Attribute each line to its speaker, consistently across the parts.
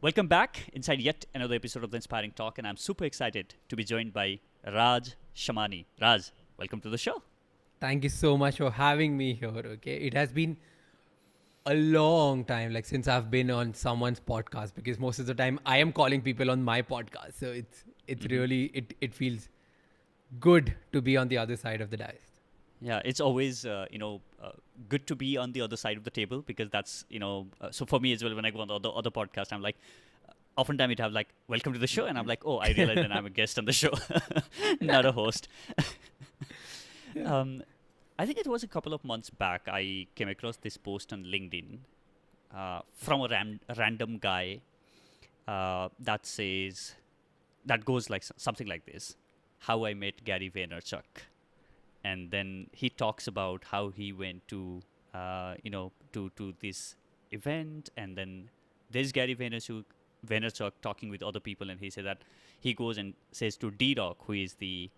Speaker 1: Welcome back inside yet another episode of the Inspiring Talk, and I'm super excited to be joined by Raj Shamani. Raj, welcome to the show.
Speaker 2: Thank you so much for having me here. Okay, it has been a long time, like since I've been on someone's podcast, because most of the time I am calling people on my podcast. So it's
Speaker 1: hmm
Speaker 2: really it feels good to be on the other side of the dice.
Speaker 1: Yeah, it's always good to be on the other side of the table because that's so for me as well. When I go on the other podcast, I'm like, oftentimes it have like welcome to the show, and I'm like, oh, I realize that I'm a guest on the show, not a host.
Speaker 2: Yeah.
Speaker 1: um, I think it was a couple of months back I came across this post on LinkedIn from a random guy that says that goes like something like this: How I met Gary Vaynerchuk, and then he talks about how he went to to this event, and then there's Gary Vaynerchuk talking with other people, and he said that he goes and says to D Rock, who is the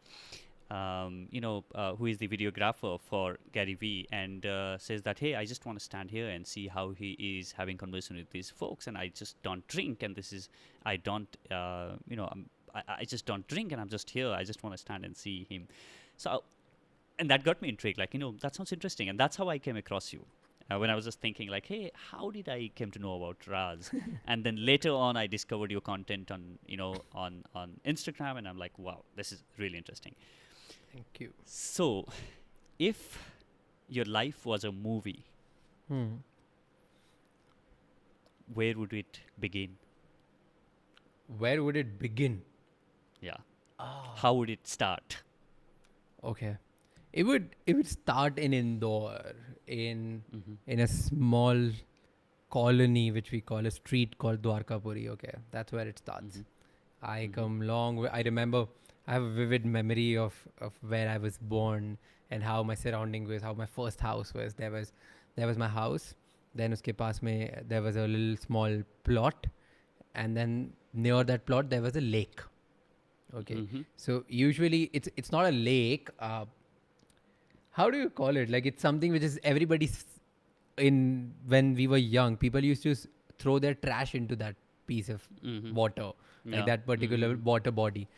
Speaker 1: who is the videographer for Gary Vee, and says that, hey, I just want to stand here and see how he is having conversation with these folks, and I just don't drink, and this is, I don't, I just don't drink, and I'm just here. I just want to stand and see him. So, and that got me intrigued. Like, that sounds interesting, and that's how I came across you. When I was just thinking, like, hey, how did I came to know about Raz? And then later on, I discovered your content on, on Instagram, and I'm like, wow, this is really interesting.
Speaker 2: Thank you.
Speaker 1: So, if your life was a movie,
Speaker 2: Hmm.
Speaker 1: where would it begin?
Speaker 2: Where would it begin?
Speaker 1: Yeah.
Speaker 2: Ah.
Speaker 1: How would it start?
Speaker 2: Okay. It would start in Indore in
Speaker 1: Mm-hmm.
Speaker 2: in a small colony which we call a street called Dwarkapuri. Okay, that's where it starts.
Speaker 1: Mm-hmm.
Speaker 2: I
Speaker 1: Mm-hmm.
Speaker 2: come long way. I remember I have a vivid memory of where I was born and how my surrounding was, how my first house was. There was my house. Then uske paas mein there was a little small plot, and then near that plot there was a lake. Okay,
Speaker 1: Mm-hmm.
Speaker 2: so usually it's not a lake. How do you call it? Like it's something which is everybody's in when we were young. People used to throw their trash into that piece of
Speaker 1: Mm-hmm.
Speaker 2: water, like
Speaker 1: Yeah.
Speaker 2: that particular
Speaker 1: Mm-hmm.
Speaker 2: water body.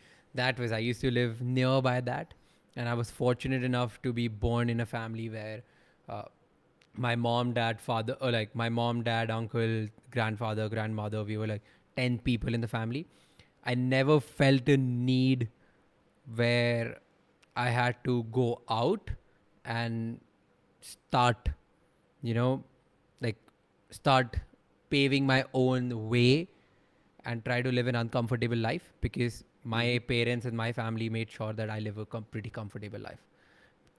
Speaker 2: That was I used to live nearby that, and I was fortunate enough to be born in a family where uh, my mom, dad, father, or like my mom, dad, uncle, grandfather, grandmother. We were like 10 people in the family. I never felt a need where I had to go out and start, you know, like start paving my own way and try to live an uncomfortable life because
Speaker 1: Mm-hmm.
Speaker 2: my parents and my family made sure that I live a pretty comfortable life.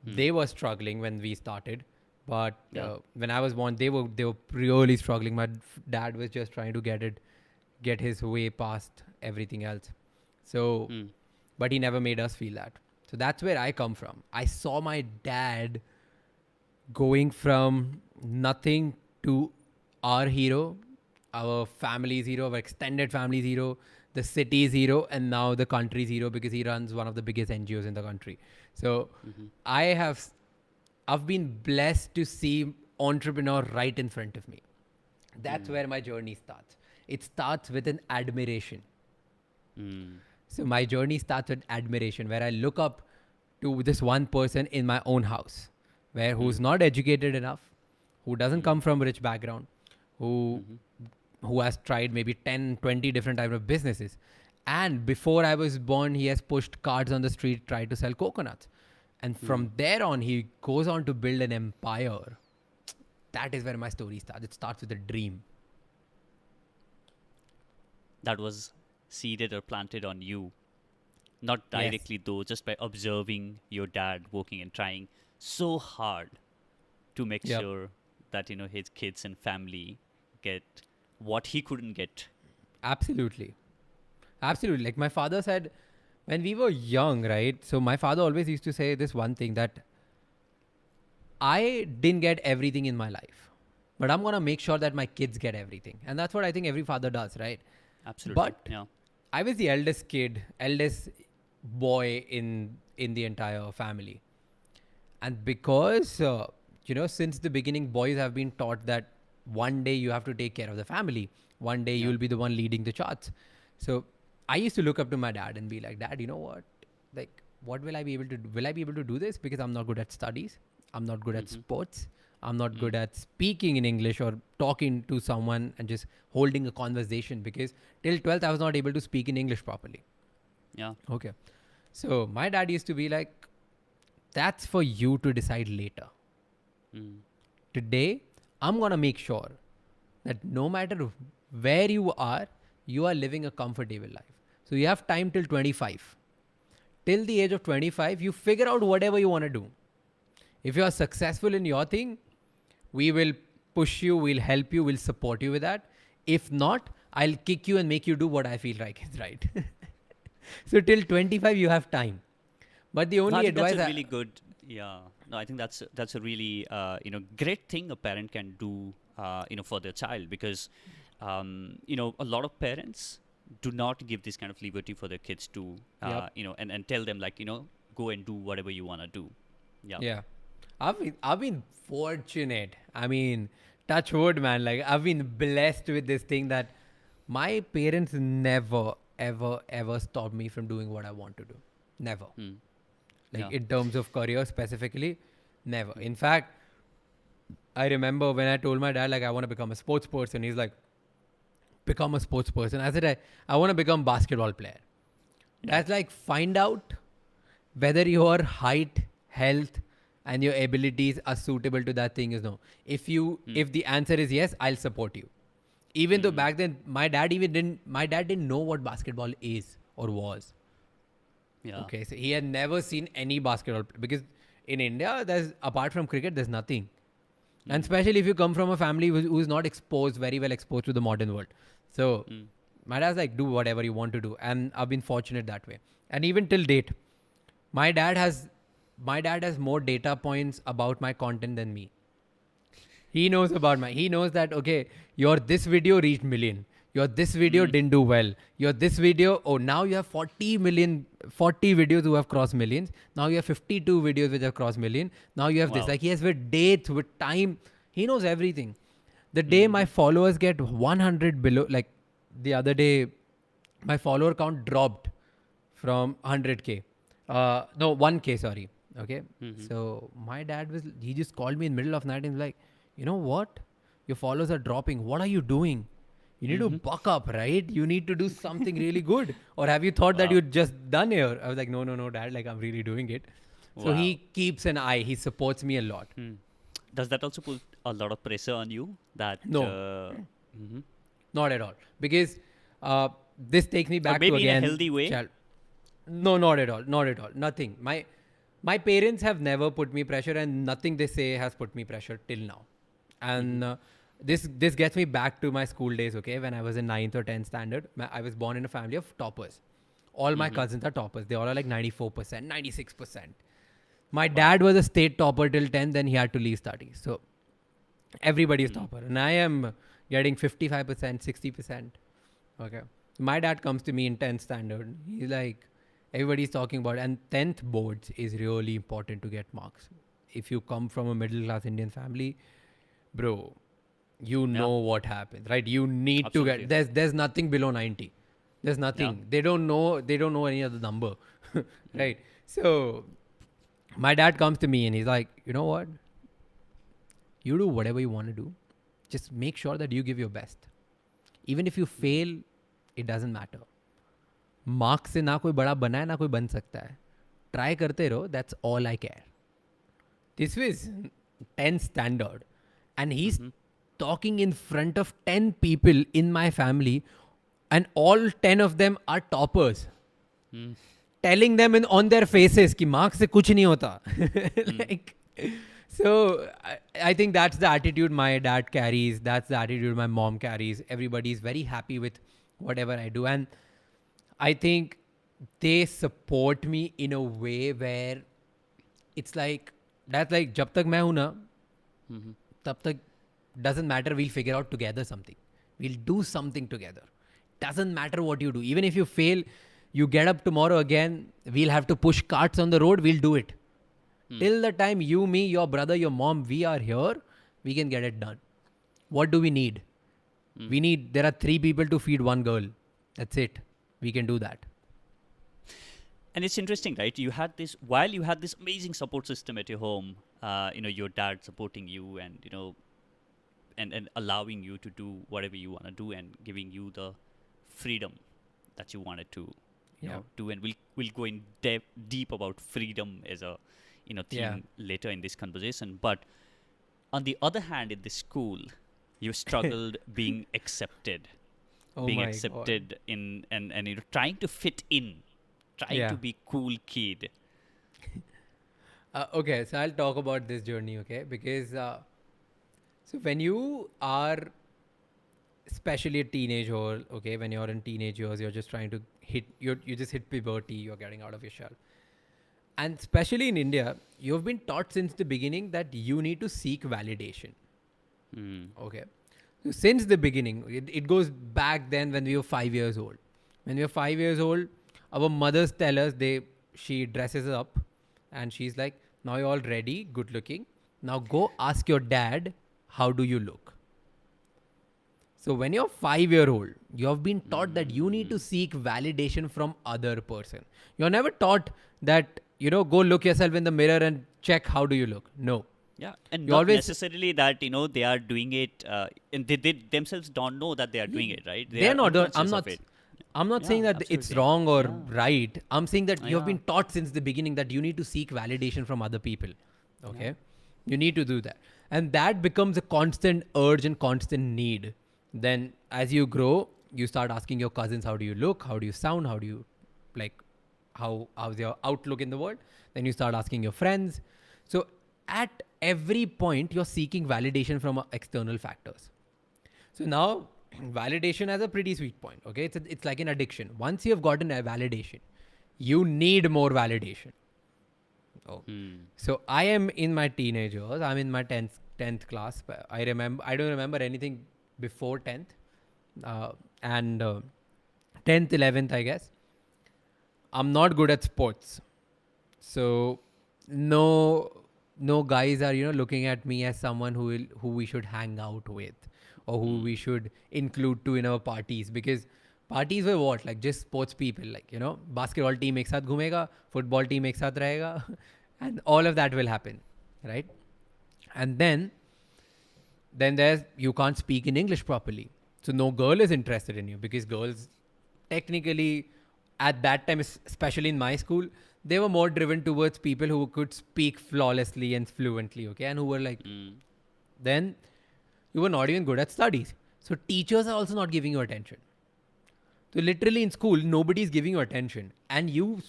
Speaker 1: Mm.
Speaker 2: They were struggling when we started, but
Speaker 1: Yeah.
Speaker 2: when I was born, they were really struggling. My dad was just trying to get his way past everything else. So,
Speaker 1: Mm.
Speaker 2: but he never made us feel that. So that's where I come from. I saw my dad going from nothing to our hero, our family's hero, our extended family's hero, the city's hero, and now the country's hero because he runs one of the biggest NGOs in the country. So
Speaker 1: Mm-hmm.
Speaker 2: I have, I've been blessed to see entrepreneur right in front of me. That's
Speaker 1: Mm.
Speaker 2: where my journey starts. It starts with an admiration.
Speaker 1: Mm.
Speaker 2: So my journey starts with admiration, where I look up to this one person in my own house, where who's
Speaker 1: Mm.
Speaker 2: not educated enough, who doesn't
Speaker 1: Mm.
Speaker 2: come from rich background, who
Speaker 1: Mm-hmm.
Speaker 2: who has tried maybe 10, 20 different type of businesses. And before I was born, he has pushed carts on the street, tried to sell coconuts. And
Speaker 1: Mm.
Speaker 2: from there on, he goes on to build an empire. That is where my story starts. It starts with a dream.
Speaker 1: That was seeded or planted on you, not
Speaker 2: Yes,
Speaker 1: directly though, just by observing your dad working and trying so hard to make
Speaker 2: yep,
Speaker 1: sure that his kids and family get what he couldn't get.
Speaker 2: absolutely. Absolutely. Like my father said, when we were young, right? So my father always used to say this one thing that I didn't get everything in my life, but I'm going to make sure that my kids get everything. And that's what I think every father does, right?
Speaker 1: Absolutely.
Speaker 2: But
Speaker 1: Yeah.
Speaker 2: I was the eldest kid, eldest boy in the entire family. And because since the beginning boys have been taught that one day you have to take care of the family, One day
Speaker 1: Yeah.
Speaker 2: you'll be the one leading the charts. So I used to look up to my dad and be like, Dad, you know what? Like, what will I be able to do? Will I be able to do this? Because I'm not good at studies. I'm not good at sports. I'm not good at speaking in English or talking to someone and just holding a conversation, because till 12th I was not able to speak in English properly.
Speaker 1: Yeah.
Speaker 2: Okay. So my dad used to be like, that's for you to decide later.
Speaker 1: Mm.
Speaker 2: Today, I'm going to make sure that no matter where you are living a comfortable life. So you have time till 25. Till the age of 25, you figure out whatever you want to do. If you are successful in your thing, we will push you, we'll help you, we'll support you with that. If not, I'll kick you and make you do what I feel like is right. So till 25, you have time. But the
Speaker 1: No, I
Speaker 2: only
Speaker 1: think that's
Speaker 2: advice
Speaker 1: a really good. Yeah. No, I think that's a really great thing a parent can do for their child, because a lot of parents do not give this kind of liberty for their kids to
Speaker 2: Yep.
Speaker 1: and tell them, like, go and do whatever you want to do. Yeah.
Speaker 2: Yeah. I've been fortunate. I mean, touch wood, man. Like, I've been blessed with this thing that my parents never, ever, ever stopped me from doing what I want to do. Never.
Speaker 1: Mm.
Speaker 2: Like,
Speaker 1: Yeah.
Speaker 2: in terms of career specifically, never. In fact, I remember when I told my dad, like, I want to become a sports person. He's like, become a sports person. I said, I want to become basketball player. That's like, find out whether your height, health, and your abilities are suitable to that thing is no. If the answer is yes, I'll support you. Even though back then my dad didn't know what basketball is or was.
Speaker 1: Yeah.
Speaker 2: Okay, so he had never seen any basketball, because in India, there's, apart from cricket, there's nothing. And especially if you come from a family who's not very well exposed to the modern world. So my dad's like, do whatever you want to do. And I've been fortunate that way. And even till date, my dad has more data points about my content than me. He knows that, okay, your this video reached million. Your this video didn't do well. Your this video, now you have 40 videos who have crossed millions. Now you have 52 videos which have crossed million. Now you have this.
Speaker 1: Wow.
Speaker 2: Like, he has with dates, with time. He knows everything. The day my followers get 100 below, like the other day, my follower count dropped from 100K. No, 1K, sorry. Okay. So my dad he just called me in the middle of the night and was like, you know what? Your followers are dropping. What are you doing? You need to buck up, right? You need to do something really good. Or have you thought that
Speaker 1: Wow.
Speaker 2: you're just done here? I was like, no, dad. Like, I'm really doing it. So
Speaker 1: Wow.
Speaker 2: he keeps an eye. He supports me a lot.
Speaker 1: Does that also put a lot of pressure on you? That
Speaker 2: No.
Speaker 1: mhm.
Speaker 2: Not at all. Because this takes me back to
Speaker 1: maybe in a
Speaker 2: again.
Speaker 1: healthy way?
Speaker 2: No, not at all. Not at all. Nothing. My parents have never put me pressure, and nothing they say has put me pressure till now. And this gets me back to my school days. Okay, when I was in 9th or 10th standard, I was born in a family of toppers. All my cousins are toppers. They all are like 94%, 96%. My dad was a state topper till 10th, then he had to leave studies. So everybody is topper, and I am getting 55%, 60%. Okay. My dad comes to me in 10th standard. He's like, everybody's talking about, and 10th boards is really important to get marks. If you come from a middle class Indian family, bro, you know what happens, right? You need
Speaker 1: Absolutely.
Speaker 2: to get, there's nothing below 90. There's nothing. They don't know any other number. Right? So my dad comes to me and he's like, you know what? You do whatever you want to do. Just make sure that you give your best. Even if you fail, it doesn't matter. Marks से ना कोई बड़ा बना है ना कोई बन सकता है. ट्राई करते रहो. That's all I care. This was 10th standard, and he's talking in front of 10 people in my family, and all 10 of them are toppers. Telling them on their faces कि marks से कुछ नहीं होता. Like, so I think that's the attitude my dad carries. That's the attitude my mom carries. Everybody's very happy with whatever I do, and I think they support me in a way where it's like, that's like, जब तक मैं हूँ ना, तब तक doesn't matter, we'll figure out together something. We'll do something together. Doesn't matter what you do. Even if you fail, you get up tomorrow again, we'll have to push carts on the road, we'll do it. Till the time you, me, your brother, your mom, we are here, we can get it done. What do we need? There are 3 people to feed 1 girl. That's it. We can do that.
Speaker 1: And it's interesting, right? While you had this amazing support system at your home, your dad supporting you and, and allowing you to do whatever you want to do and giving you the freedom that you wanted to,
Speaker 2: Yeah.
Speaker 1: do. And we'll go in deep about freedom as a, theme
Speaker 2: Yeah.
Speaker 1: later in this conversation. But on the other hand, in the school, you struggled being accepted,
Speaker 2: Oh
Speaker 1: being
Speaker 2: my God.
Speaker 1: accepted in and trying to fit in, trying
Speaker 2: Yeah.
Speaker 1: to be cool kid.
Speaker 2: Okay, so I'll talk about this journey, okay? Because so when you are, especially a teenager, okay, when you're in teenage years, you're just trying to you just hit puberty, you're getting out of your shell. And especially in India, you've been taught since the beginning that you need to seek validation.
Speaker 1: Mm.
Speaker 2: Okay. So since the beginning, it goes back then when we were 5 years old. When we were 5 years old, our mothers tell us she dresses up and she's like, now you're all ready, good looking. Now go ask your dad, how do you look? So when you're 5-year-old, you have been taught that you need to seek validation from other person. You're never taught that, go look yourself in the mirror and check how do you look. No.
Speaker 1: Yeah, and
Speaker 2: You
Speaker 1: not
Speaker 2: always-
Speaker 1: necessarily that they are doing it, and they themselves don't know that they are doing it, right?
Speaker 2: They're
Speaker 1: are
Speaker 2: not.
Speaker 1: unconscious of it.
Speaker 2: I'm not
Speaker 1: Yeah,
Speaker 2: saying that it's
Speaker 1: absolutely.
Speaker 2: wrong or
Speaker 1: Yeah.
Speaker 2: right. I'm saying that you have
Speaker 1: Yeah.
Speaker 2: been taught since the beginning that you need to seek validation from other people. Okay, you need to do that, and that becomes a constant urge and constant need. Then, as you grow, you start asking your cousins, "How do you look? How do you sound? How do you, like, how's your outlook in the world?" Then you start asking your friends. So at every point, you're seeking validation from external factors. So now validation has a pretty sweet point. Okay, it's like an addiction. Once you have gotten a validation, you need more validation. Oh, so I am in my teenage years. I'm in my 10th class. I don't remember anything before 10th, and 10th, 11th, I guess. I'm not good at sports, so no guys are looking at me as someone who we should hang out with or who we should include to in our parties, because parties were what, like, just sports people, like, basketball team ek sath ghumega, football team ek sath rahega, and all of that will happen, right? And then there's, you can't speak in English properly, so no girl is interested in you, because girls technically at that time, especially in my school, they were more driven towards people who could speak flawlessly and fluently, okay, and who were like, then you were not even good at studies. So teachers are also not giving you attention. So literally in school, nobody is giving you attention, and you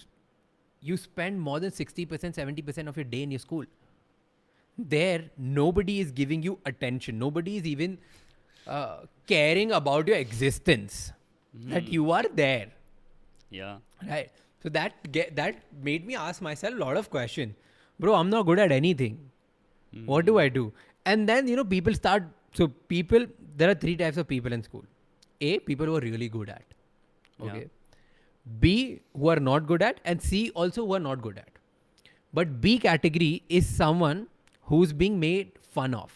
Speaker 2: spend more than 60%, 70% of your day in your school. There, nobody is giving you attention. Nobody is even caring about your existence. That you are there.
Speaker 1: Yeah.
Speaker 2: Right. So that made me ask myself a lot of questions. Bro, I'm not good at anything. What do I do? And then, people start. So there are 3 types of people in school. A, people who are really good at. Okay.
Speaker 1: Yeah.
Speaker 2: B, who are not good at. And C, also who are not good at. But B category is someone who's being made fun of.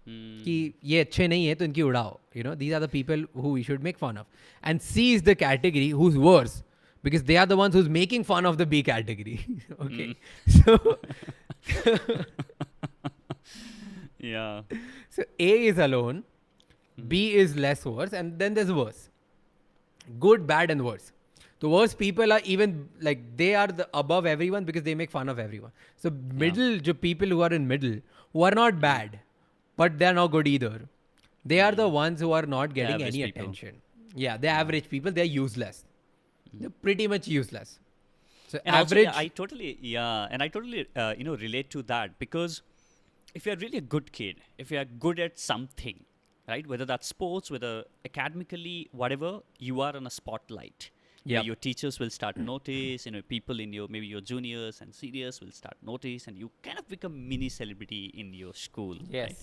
Speaker 2: कि ये अच्छे नहीं है तो इनकी उड़ाओ. These are the people who we should make fun of. And C is the category who's worse, because they are the ones who's making fun of the B category. Okay. So
Speaker 1: Yeah.
Speaker 2: so A is alone, B is less worse, and then there's worse. Good, bad, and worse. The worst people are even, like, they are the above everyone because they make fun of everyone. So middle, people who are in middle, who are not bad, but they're not good either. They are the ones who are not getting
Speaker 1: average
Speaker 2: any
Speaker 1: people.
Speaker 2: attention. Yeah, they're average people. They're useless. They're pretty much useless. So
Speaker 1: And also,
Speaker 2: average.
Speaker 1: I totally relate to that, because if you're really a good kid, if you're good at something, right, whether that's sports, whether academically, whatever, you are on a spotlight. Where
Speaker 2: Yep.
Speaker 1: your teachers will start notice, people in maybe your juniors and seniors will start notice, and you kind of become mini celebrity in your school.
Speaker 2: Yes.
Speaker 1: Right?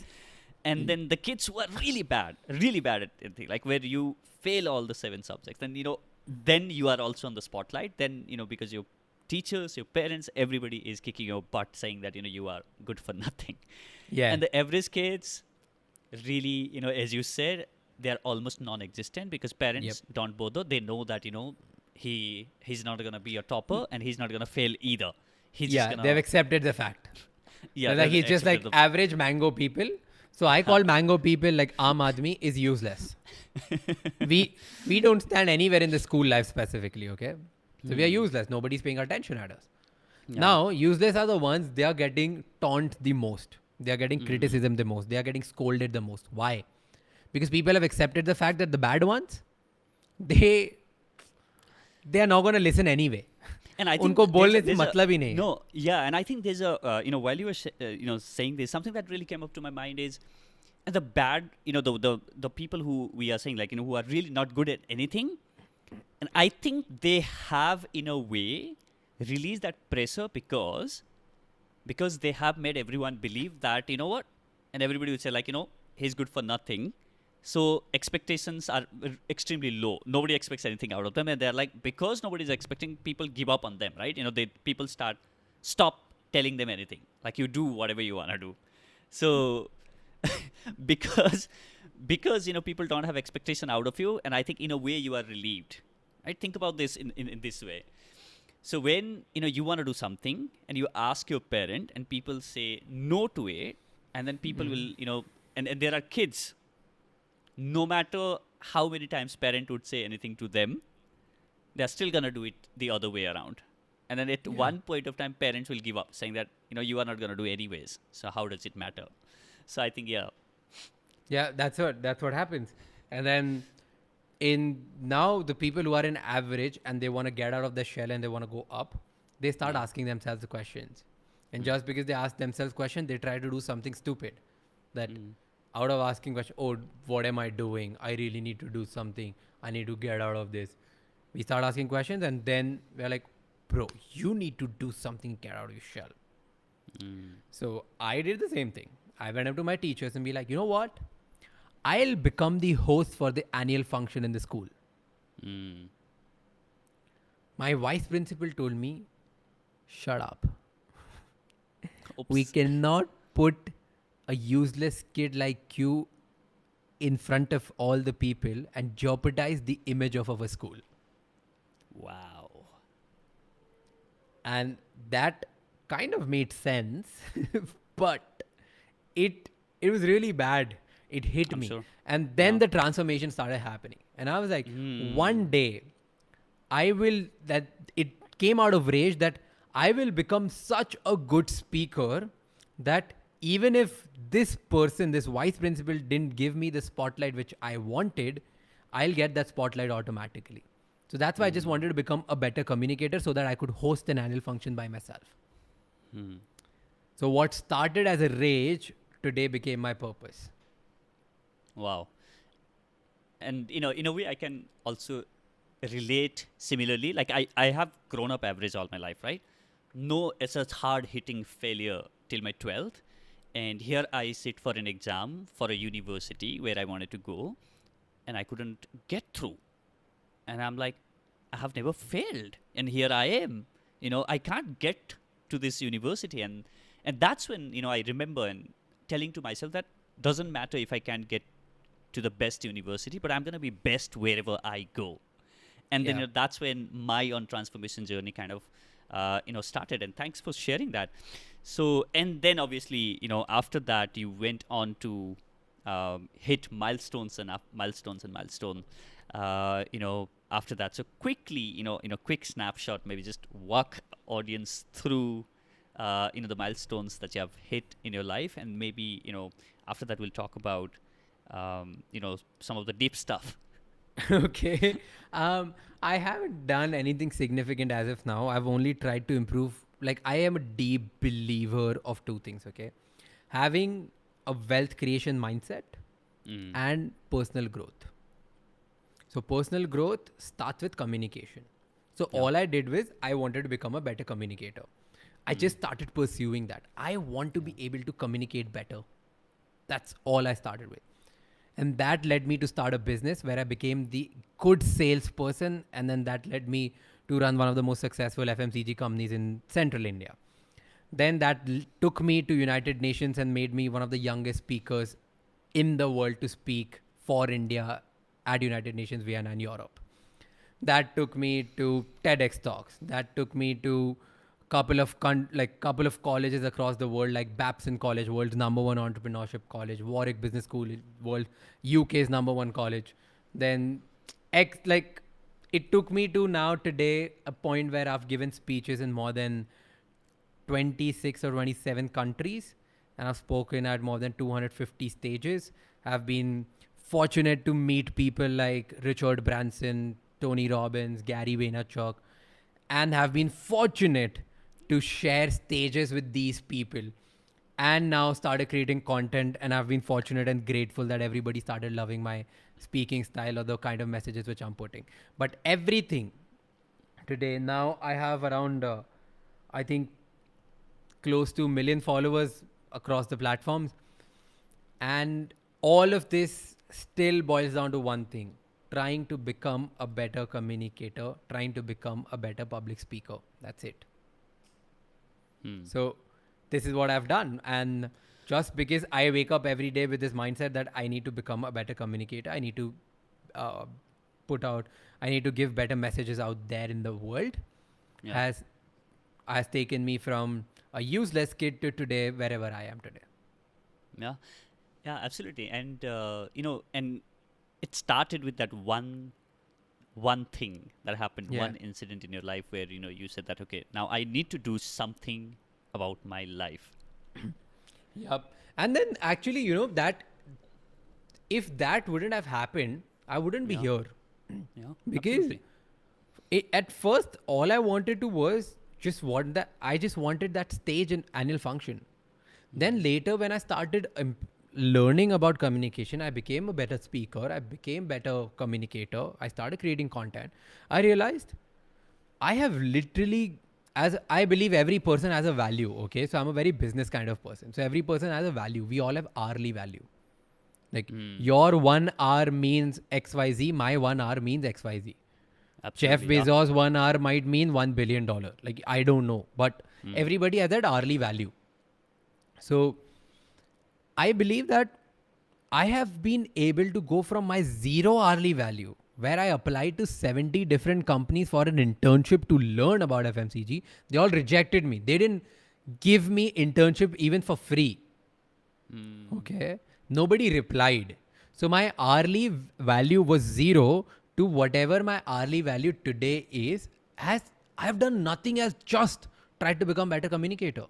Speaker 1: And then the kids who are really bad at anything, like where you fail all the 7 subjects, then then you are also on the spotlight. Then because your teachers, your parents, everybody is kicking your butt, saying that you are good for nothing.
Speaker 2: Yeah.
Speaker 1: And the average kids, really, as you said, they're almost non-existent because parents don't bother. They know that he's not gonna be a topper and he's not gonna fail either. He's just
Speaker 2: Yeah, they've
Speaker 1: gonna
Speaker 2: accepted the fact.
Speaker 1: yeah.
Speaker 2: They're like,
Speaker 1: They've
Speaker 2: he's just like
Speaker 1: accepted the
Speaker 2: average mango people. So I call mango people like Aam Aadmi is useless. we don't stand anywhere in the school life specifically, okay? So we are useless. Nobody's paying attention at us.
Speaker 1: Yeah.
Speaker 2: Now, useless are the ones they are getting taunt the most. They are getting criticism the most. They are getting scolded the most. Why? Because people have accepted the fact that the bad ones, they are not going to listen anyway.
Speaker 1: And I think
Speaker 2: उनको
Speaker 1: there's
Speaker 2: बोलने से
Speaker 1: there's
Speaker 2: मतलब ही नहीं है.
Speaker 1: No, yeah, and I think there's a while you were saying this, something that really came up to my mind is the bad the people who we are saying like who are really not good at anything, and I think they have in a way released that pressure because they have made everyone believe that what, and everybody would say like he's good for nothing. So expectations are extremely low. Nobody expects anything out of them, and they're like, because nobody's expecting, people give up on them, right? People stop telling them anything. Like, you do whatever you wanna do. So because people don't have expectation out of you, and I think in a way you are relieved. Right? Think about this in this way. So when you want to do something and you ask your parent and people say no to it, and then people will and there are kids. No matter how many times parent would say anything to them, they're still gonna do it the other way around. And then at one point of time, parents will give up, saying that you are not gonna do anyways. So how does it matter? So I think
Speaker 2: Yeah, that's what happens. And then now the people who are in average and they want to get out of the shell and they want to go up, they start asking themselves the questions. And just because they ask themselves questions, they try to do something stupid. That out of asking question, oh, what am I doing? I really need to do something. I need to get out of this. We start asking questions and then we're like, bro, you need to do something, get out of your shell. So I did the same thing. I went up to my teachers and be like, you know what? I'll become the host for the annual function in the school. My vice principal told me, shut up.
Speaker 1: Oops.
Speaker 2: We cannot put a useless kid like you in front of all the people and jeopardize the image of our school.
Speaker 1: Wow.
Speaker 2: And that kind of made sense, but it was really bad. It hit
Speaker 1: I'm
Speaker 2: me.
Speaker 1: sure.
Speaker 2: And then the transformation started happening. And I was like, one day it came out of rage that I will become such a good speaker that even if this person, this vice principal, didn't give me the spotlight which I wanted, I'll get that spotlight automatically. So that's why I just wanted to become a better communicator so that I could host an annual function by myself. So what started as a rage today became my purpose.
Speaker 1: Wow. And in a way I can also relate similarly. Like I have grown up average all my life, right? No, it's a hard hitting failure till my 12th. And here I sit for an exam for a university where I wanted to go, and I couldn't get through. And I'm like, I have never failed, and here I am. I can't get to this university, and that's when I remember and telling to myself that doesn't matter if I can't get to the best university, but I'm gonna be best wherever I go. And then that's when my own transformation journey kind of started. And thanks for sharing that. So, and then obviously, after that, you went on to hit milestones and milestones. After that, so quickly, quick snapshot, maybe just walk audience through, the milestones that you have hit in your life, and maybe after that we'll talk about, some of the deep stuff.
Speaker 2: Okay. I haven't done anything significant as of now. I've only tried to improve. Like, I am a deep believer of two things, okay? Having a wealth creation mindset and personal growth. So personal growth starts with communication. So all I did was I wanted to become a better communicator. I just started pursuing that. I want to be able to communicate better. That's all I started with. And that led me to start a business where I became the good salesperson. And then that led me to run one of the most successful FMCG companies in Central India. Then that took me to United Nations and made me one of the youngest speakers in the world to speak for India at United Nations Vienna in Europe. That took me to TEDx talks. That took me to couple of couple of colleges across the world, like Babson College, world's number one entrepreneurship college, Warwick Business School, world UK's number one college. Then it took me to now today a point where I've given speeches in more than 26 or 27 countries, and I've spoken at more than 250 stages. I've been fortunate to meet people like Richard Branson, Tony Robbins, Gary Vaynerchuk, and have been fortunate to share stages with these people, and now started creating content. And I've been fortunate and grateful that everybody started loving my speaking style or the kind of messages which I'm putting. But everything today, now I have around, I think, close to 1 million followers across the platforms. And all of this still boils down to one thing: trying to become a better communicator, trying to become a better public speaker. That's it. So this is what I've done. And just because I wake up every day with this mindset that I need to become a better communicator, I need to I need to give better messages out there in the world, has taken me from a useless kid to today, wherever I am today.
Speaker 1: Yeah, absolutely. And and it started with that one thing that happened, one incident in your life where you said that, okay, now I need to do something about my life.
Speaker 2: Yep. And then actually, that if that wouldn't have happened, I wouldn't be here.
Speaker 1: Yeah,
Speaker 2: Because at first, all I wanted to was I just wanted that stage in annual function. Then later, when I started learning about communication, I became a better speaker. I became better communicator. I started creating content. I realized I have literally, as I believe every person has a value. Okay. So I'm a very business kind of person. So every person has a value. We all have hourly value. Like your 1 hour means XYZ. My 1 hour means XYZ. Jeff Bezos 1 hour might mean $1 billion. Like, I don't know, but everybody has that hourly value. So I believe that I have been able to go from my 0 hourly value, where I applied to 70 different companies for an internship to learn about FMCG. They all rejected me. They didn't give me internship even for free. Okay. Nobody replied. So my hourly value was 0 to whatever my hourly value today is, as I've done nothing as just tried to become better communicator.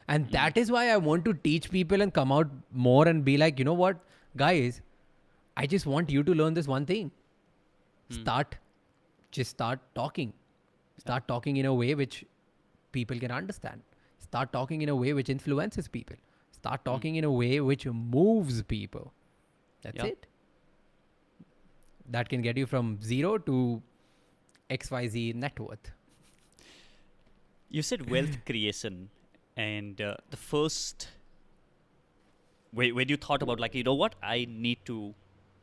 Speaker 2: And that is why I want to teach people and come out more and be like, you know what, guys, I just want you to learn this one thing. Just start talking. Start talking in a way which people can understand. Start talking in a way which influences people. Start talking in a way which moves people. That's it. That can get you from 0 to XYZ net worth.
Speaker 1: You said wealth creation. And the first, when you thought about, like, you know what, I need to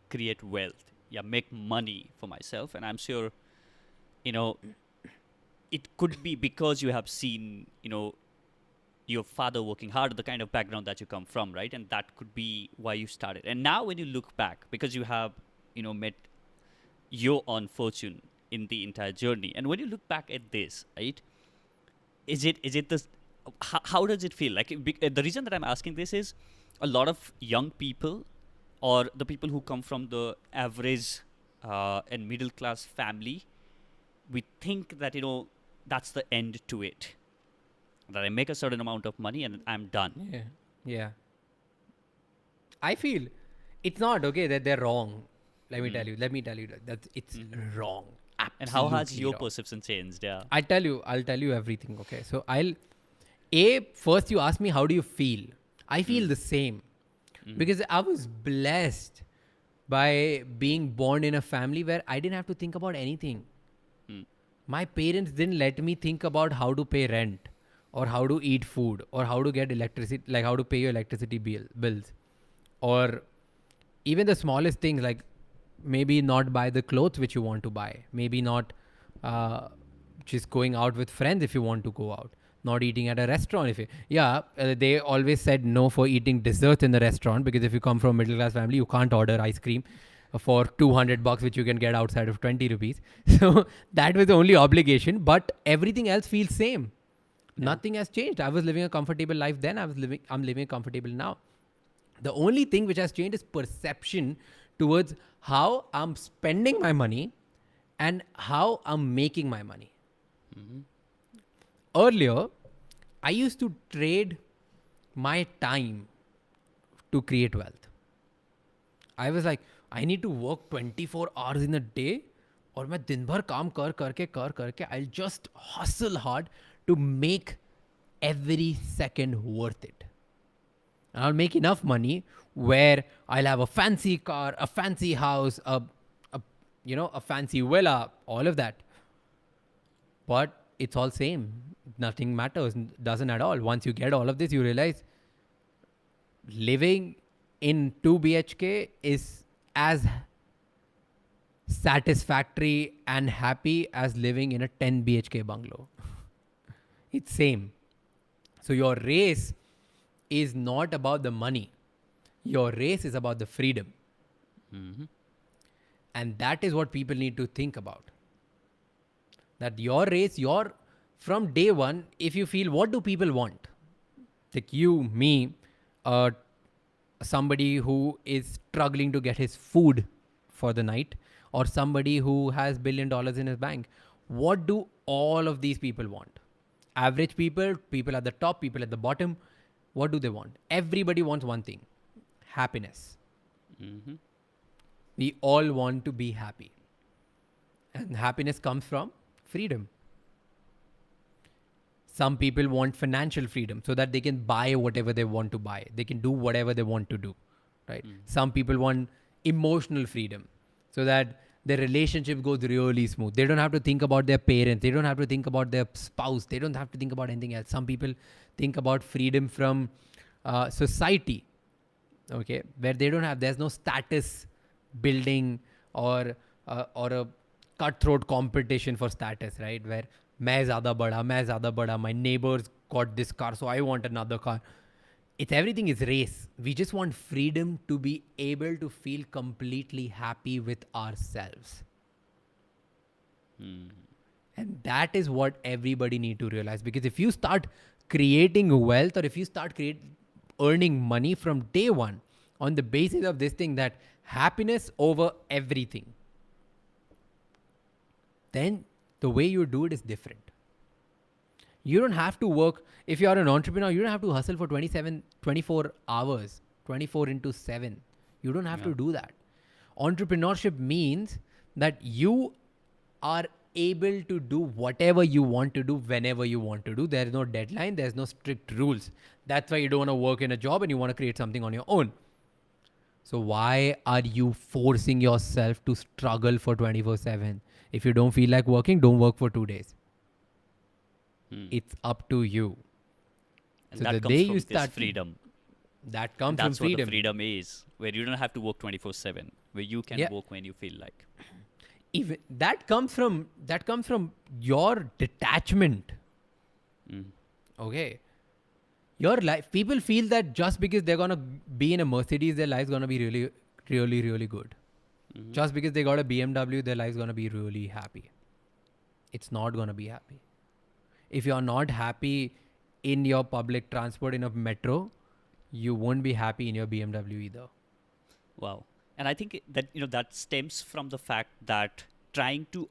Speaker 1: create wealth, make money for myself. And I'm sure, it could be because you have seen, your father working hard, the kind of background that you come from, right? And that could be why you started. And now when you look back, because you have, met your own fortune in the entire journey. And when you look back at this, right, is it this, how does it feel? Like, the reason that I'm asking this is a lot of young people, or the people who come from the average and middle class family, we think that, that's the end to it. That I make a certain amount of money and I'm done.
Speaker 2: Yeah. I feel it's not okay that they're wrong. Let me tell you that it's wrong. Absolutely.
Speaker 1: And how has your
Speaker 2: wrong.
Speaker 1: perception changed? Yeah.
Speaker 2: I'll tell you everything. Okay. So first you ask me, how do you feel? I feel the same because I was blessed by being born in a family where I didn't have to think about anything. My parents didn't let me think about how to pay rent or how to eat food or how to get electricity, like how to pay your electricity bills, or even the smallest things, like maybe not buy the clothes which you want to buy, maybe not just going out with friends if you want to go out, not eating at a restaurant. They always said no for eating dessert in the restaurant, because if you come from a middle class family, you can't order ice cream for $200, which you can get outside of 20 rupees. So that was the only obligation, but everything else feels same. Nothing has changed. I was living a comfortable life then. I'm living comfortable now. The only thing which has changed is perception towards how I'm spending my money and how I'm making my money. Earlier, I used to trade my time to create wealth. I was like, I need to work 24 hours in a day, और मैं दिन भर काम कर करके I'll just hustle hard to make every second worth it. And I'll make enough money where I'll have a fancy car, a fancy house, a fancy villa, all of that. But it's all same. Nothing matters, doesn't at all. Once you get all of this, you realize living in 2 BHK is as satisfactory and happy as living in a 10 BHK bungalow. It's same. So your race is not about the money. Your race is about the freedom. And that is what people need to think about. That your race, from day one, if you feel, what do people want? Like you, me, somebody who is struggling to get his food for the night, or somebody who has $1 billion in his bank. What do all of these people want? Average people, people at the top, people at the bottom, what do they want? Everybody wants one thing: happiness. We all want to be happy. And happiness comes from freedom. Some people want financial freedom so that they can buy whatever they want to buy. They can do whatever they want to do, right? Some people want emotional freedom so that their relationship goes really smooth. They don't have to think about their parents. They don't have to think about their spouse. They don't have to think about anything else. Some people think about freedom from society, okay, where there's no status building or a cutthroat competition for status, right? Where मैं ज़्यादा बड़ा, my neighbors got this car, so I want another car. Everything is race. We just want freedom to be able to feel completely happy with ourselves. And that is what everybody need to realize. Because if you start creating wealth, or if you start earning money from day one on the basis of this thing, that happiness over everything, then the way you do it is different. You don't have to work. If you are an entrepreneur, you don't have to hustle for 24 hours, 24/7. You don't have to do that. Entrepreneurship means that you are able to do whatever you want to do whenever you want to do. There is no deadline. There's no strict rules. That's why you don't want to work in a job and you want to create something on your own. So why are you forcing yourself to struggle for 24/7? If you don't feel like working, don't work for 2 days. It's up to you.
Speaker 1: And
Speaker 2: so
Speaker 1: that
Speaker 2: the
Speaker 1: comes
Speaker 2: day
Speaker 1: from
Speaker 2: you
Speaker 1: this
Speaker 2: start
Speaker 1: freedom.
Speaker 2: That comes
Speaker 1: That's
Speaker 2: from freedom.
Speaker 1: what the freedom is, where you don't have to work 24/7, where you can work when you feel like.
Speaker 2: Even that comes from your detachment. Okay. Your life, people feel that just because they're gonna be in a Mercedes, their life's gonna be really, really, really good. Just because they got a BMW, their life's gonna be really happy. It's not gonna be happy. If you're not happy in your public transport, in a metro, you won't be happy in your BMW either.
Speaker 1: Wow. And I think that, that stems from the fact that trying to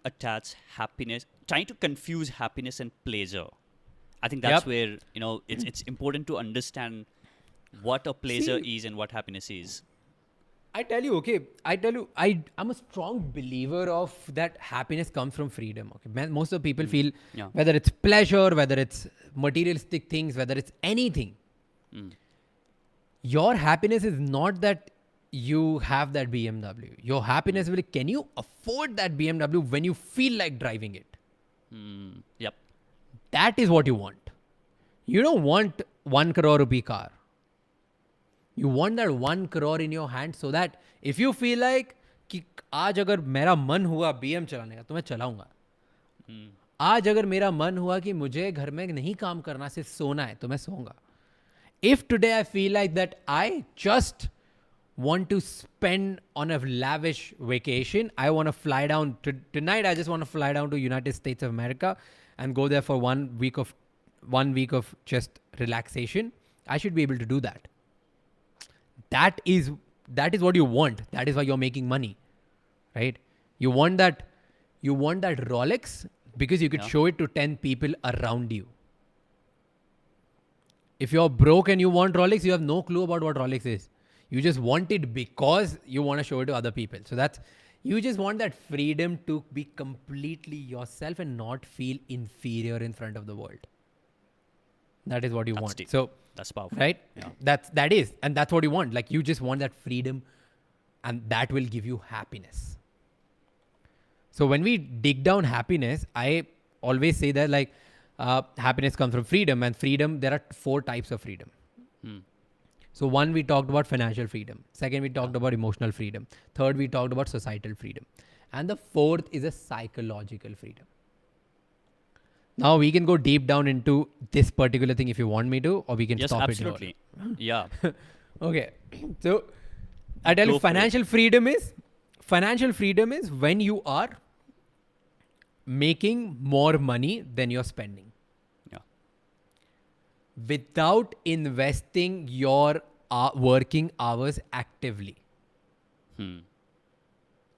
Speaker 1: confuse happiness and pleasure. I think that's where, it's important to understand what a pleasure is and what happiness is.
Speaker 2: I tell you, I'm a strong believer of that happiness comes from freedom. Okay, most of the people feel whether it's pleasure, whether it's materialistic things, whether it's anything. Your happiness is not that you have that BMW. Your happiness will be, can you afford that BMW when you feel like driving it?
Speaker 1: Yep.
Speaker 2: That is what you want. You don't want 1 crore rupee car. You want that 1 crore in your hand so that if you feel like कि आज अगर मेरा मन हुआ BM चलाने का तो मैं चलाऊंगा. आज अगर मेरा मन हुआ कि मुझे घर में नहीं काम करना, सिर्फ सोना है, तो मैं सोऊंगा. If today I feel like that I just want to spend on a lavish vacation. I want to fly down tonight. I just want to fly down to United States of America and go there for 1 week of just relaxation. I should be able to do that. That is what you want. That is why you're making money, right? You want that Rolex because you could
Speaker 1: Yeah.
Speaker 2: show it to 10 people around you. If you're broke and you want Rolex, you have no clue about what Rolex is. You just want it because you want to show it to other people. So you just want that freedom to be completely yourself and not feel inferior in front of the world. That is what you
Speaker 1: That's
Speaker 2: want.
Speaker 1: deep.
Speaker 2: So,
Speaker 1: That's powerful.
Speaker 2: right?
Speaker 1: Yeah.
Speaker 2: That's what you want. Like, you just want that freedom, and that will give you happiness. So when we dig down happiness, I always say that, like, happiness comes from freedom, and freedom, there are 4 types of freedom.
Speaker 1: Hmm.
Speaker 2: So one, we talked about financial freedom. Second, we talked about emotional freedom. Third, we talked about societal freedom. And the fourth is a psychological freedom. Now we can go deep down into this particular thing if you want me to, or we can
Speaker 1: Yes,
Speaker 2: stop
Speaker 1: absolutely. Yeah.
Speaker 2: it here. Okay. So I tell
Speaker 1: Go
Speaker 2: you,
Speaker 1: for it.
Speaker 2: financial freedom is when you are making more money than you're spending
Speaker 1: Yeah.
Speaker 2: without investing your working hours actively.
Speaker 1: Hmm.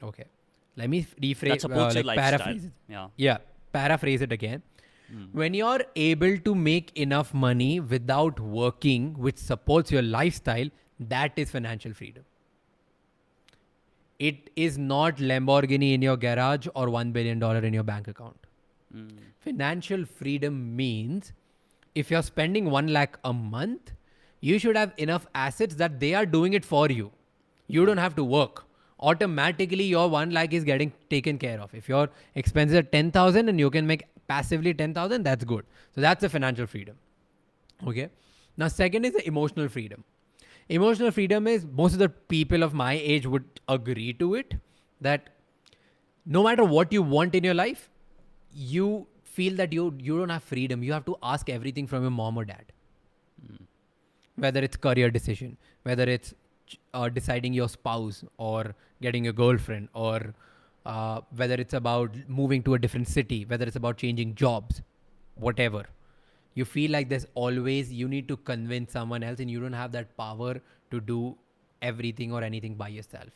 Speaker 2: Okay. Let me rephrase,
Speaker 1: That supports your lifestyle.
Speaker 2: paraphrase it.
Speaker 1: Yeah.
Speaker 2: Yeah, paraphrase it again. When you're able to make enough money without working, which supports your lifestyle, that is financial freedom. It is not Lamborghini in your garage or $1 billion in your bank account. Financial freedom means if you're spending 1 lakh a month, you should have enough assets that they are doing it for you. You don't have to work. Automatically, your 1 lakh is getting taken care of. If your expenses are 10,000 and you can make passively 10,000, that's good. So that's the financial freedom. Okay. Now, second is the emotional freedom. Emotional freedom is, most of the people of my age would agree to it, that no matter what you want in your life, you feel that you don't have freedom. You have to ask everything from your mom or dad. Whether it's career decision, whether it's deciding your spouse or getting a girlfriend, or whether it's about moving to a different city, whether it's about changing jobs, whatever. You feel like there's always, you need to convince someone else and you don't have that power to do everything or anything by yourself.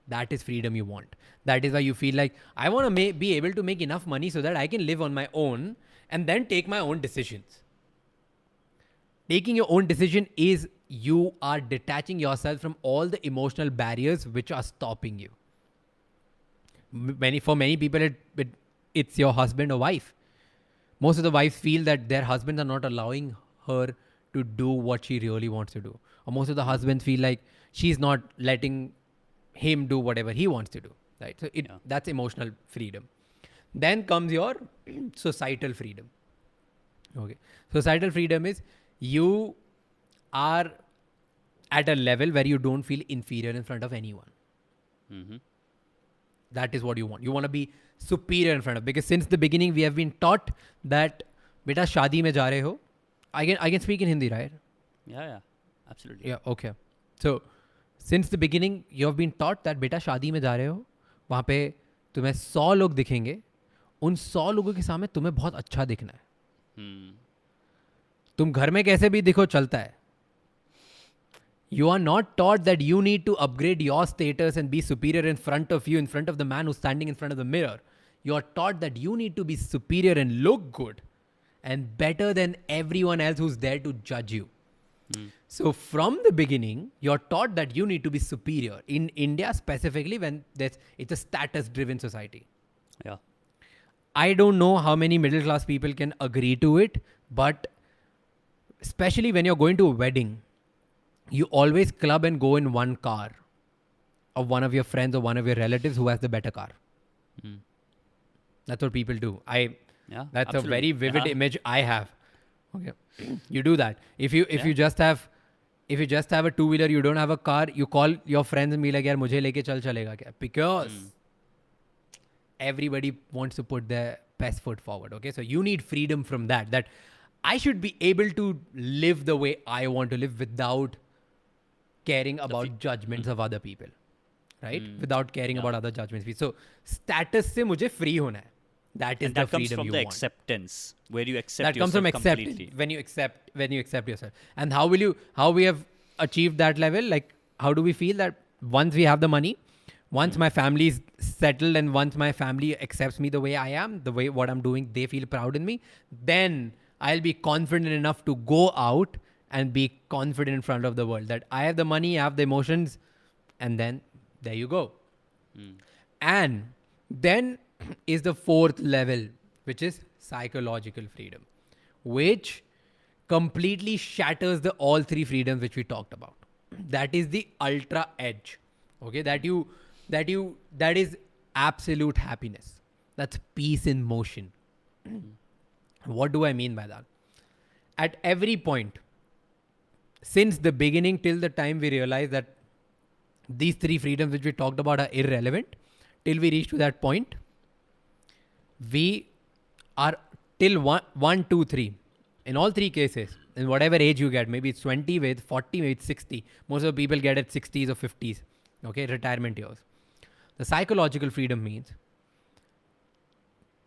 Speaker 2: That is freedom you want. That is why you feel like, I want to be able to make enough money so that I can live on my own and then take my own decisions. Taking your own decision is, you are detaching yourself from all the emotional barriers which are stopping you. For many people, it's your husband or wife. Most of the wives feel that their husbands are not allowing her to do what she really wants to do. Or most of the husbands feel like she's not letting him do whatever he wants to do. Right? So that's emotional freedom. Then comes your societal freedom. Okay. Societal freedom is, you are at a level where you don't feel inferior in front of anyone.
Speaker 1: Mm-hmm.
Speaker 2: That is what you want. You want to be superior in front of, because since the beginning we have been taught that beta shaadi mein ja rahe ho. I can speak in Hindi, right?
Speaker 1: Yeah. Absolutely.
Speaker 2: Yeah, okay. So since the beginning you have been taught that beta शादी में जा रहे हो, वहाँ पे तुम्हें 100 लोग दिखेंगे, उन 100 लोगों के सामने तुम्हें बहुत अच्छा दिखना है. तुम घर में कैसे भी दिखो चलता है. You are not taught that you need to upgrade your status and be superior in front of you, in front of the man who's standing in front of the mirror. You are taught that you need to be superior and look good and better than everyone else who's there to judge you. So from the beginning, you're taught that you need to be superior. In India specifically, when it's a status-driven society.
Speaker 1: Yeah.
Speaker 2: I don't know how many middle-class people can agree to it, but especially when you're going to a wedding, you always club and go in one car of one of your friends or one of your relatives who has the better car. That's what people do. That's
Speaker 1: absolutely.
Speaker 2: a very vivid
Speaker 1: Yeah.
Speaker 2: image I have. Okay. You do that. If you just have a two-wheeler, you don't have a car, you call your friends and be like, yaar, mujhe leke chal chalega kya? Because everybody wants to put their best foot forward. Okay. So you need freedom from that I should be able to live the way I want to live without caring about
Speaker 1: fe-
Speaker 2: judgments of other people, right?
Speaker 1: Mm.
Speaker 2: Without caring
Speaker 1: Yeah.
Speaker 2: about other judgments. So status से मुझे free होना है. That is
Speaker 1: And
Speaker 2: the
Speaker 1: that comes
Speaker 2: freedom
Speaker 1: from
Speaker 2: you
Speaker 1: the
Speaker 2: want.
Speaker 1: acceptance, where you accept
Speaker 2: That comes from
Speaker 1: yourself
Speaker 2: acceptance.
Speaker 1: completely.
Speaker 2: When you accept yourself. And how we have achieved that level? Like, how do we feel that once we have the money, once my family is settled, and once my family accepts me the way I am, the way what I'm doing, they feel proud in me, then I'll be confident enough to go out and be confident in front of the world that I have the money, I have the emotions, and then there you go. And then is the fourth level, which is psychological freedom, which completely shatters the all three freedoms which we talked about. That is the ultra edge. Okay, that is absolute happiness. That's peace in motion. What do I mean by that? At every point, since the beginning till the time we realize that these three freedoms which we talked about are irrelevant, till we reach to that point, we are till one, two, three. In all three cases, in whatever age you get, maybe it's 20, maybe it's 40, maybe it's 60. Most of the people get at 60s or 50s, okay, retirement years. The psychological freedom means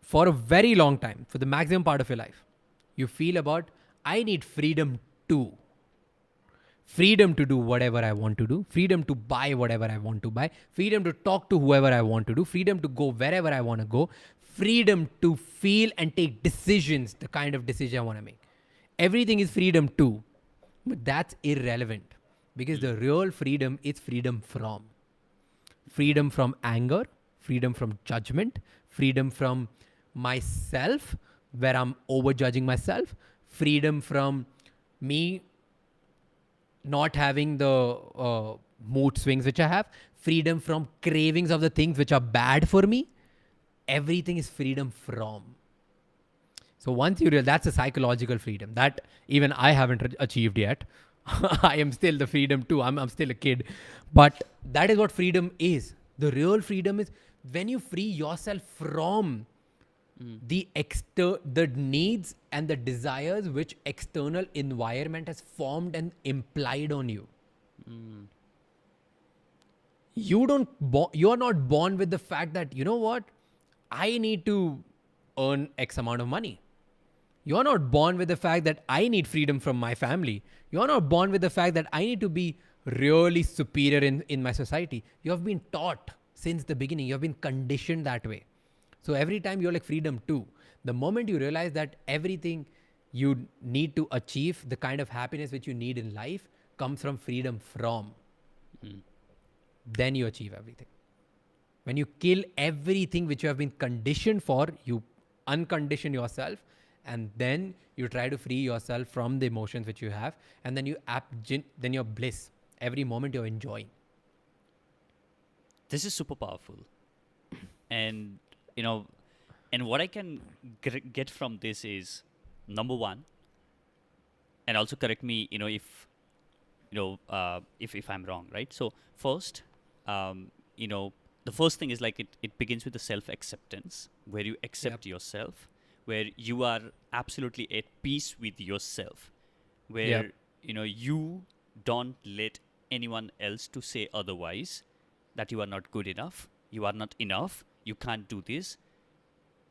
Speaker 2: for a very long time, for the maximum part of your life, you feel about, I need freedom too. Freedom to do whatever I want to do, freedom to buy whatever I want to buy, freedom to talk to whoever I want to do, freedom to go wherever I want to go, freedom to feel and take decisions, the kind of decision I want to make. Everything is freedom too, but that's irrelevant because the real freedom is freedom from anger, freedom from judgment, freedom from myself, where I'm overjudging myself, freedom from me not having the mood swings which I have, freedom from cravings of the things which are bad for me. Everything is freedom from. So once you realize that's a psychological freedom that even I haven't achieved yet. I am still the freedom too. I'm still a kid. But that is what freedom is. The real freedom is when you free yourself from the needs and the desires which external environment has formed and implied on you. You are not born with the fact that, you know what, I need to earn X amount of money. You're not born with the fact that I need freedom from my family. You're not born with the fact that I need to be really superior in my society. You have been taught since the beginning. You have been conditioned that way. So every time you're like freedom too. The moment you realize that everything you need to achieve, the kind of happiness which you need in life comes from freedom from, then you achieve everything. When you kill everything which you have been conditioned for, you uncondition yourself, and then you try to free yourself from the emotions which you have, and then then you're bliss. Every moment you're enjoying.
Speaker 1: This is super powerful. And, and what I can get from this is, number one, and also correct me, if I'm wrong, right? So first, the first thing is like it begins with the self-acceptance, where you accept yourself, where you are absolutely at peace with yourself, where you don't let anyone else to say otherwise, that you are not good enough, you are not enough, you can't do this.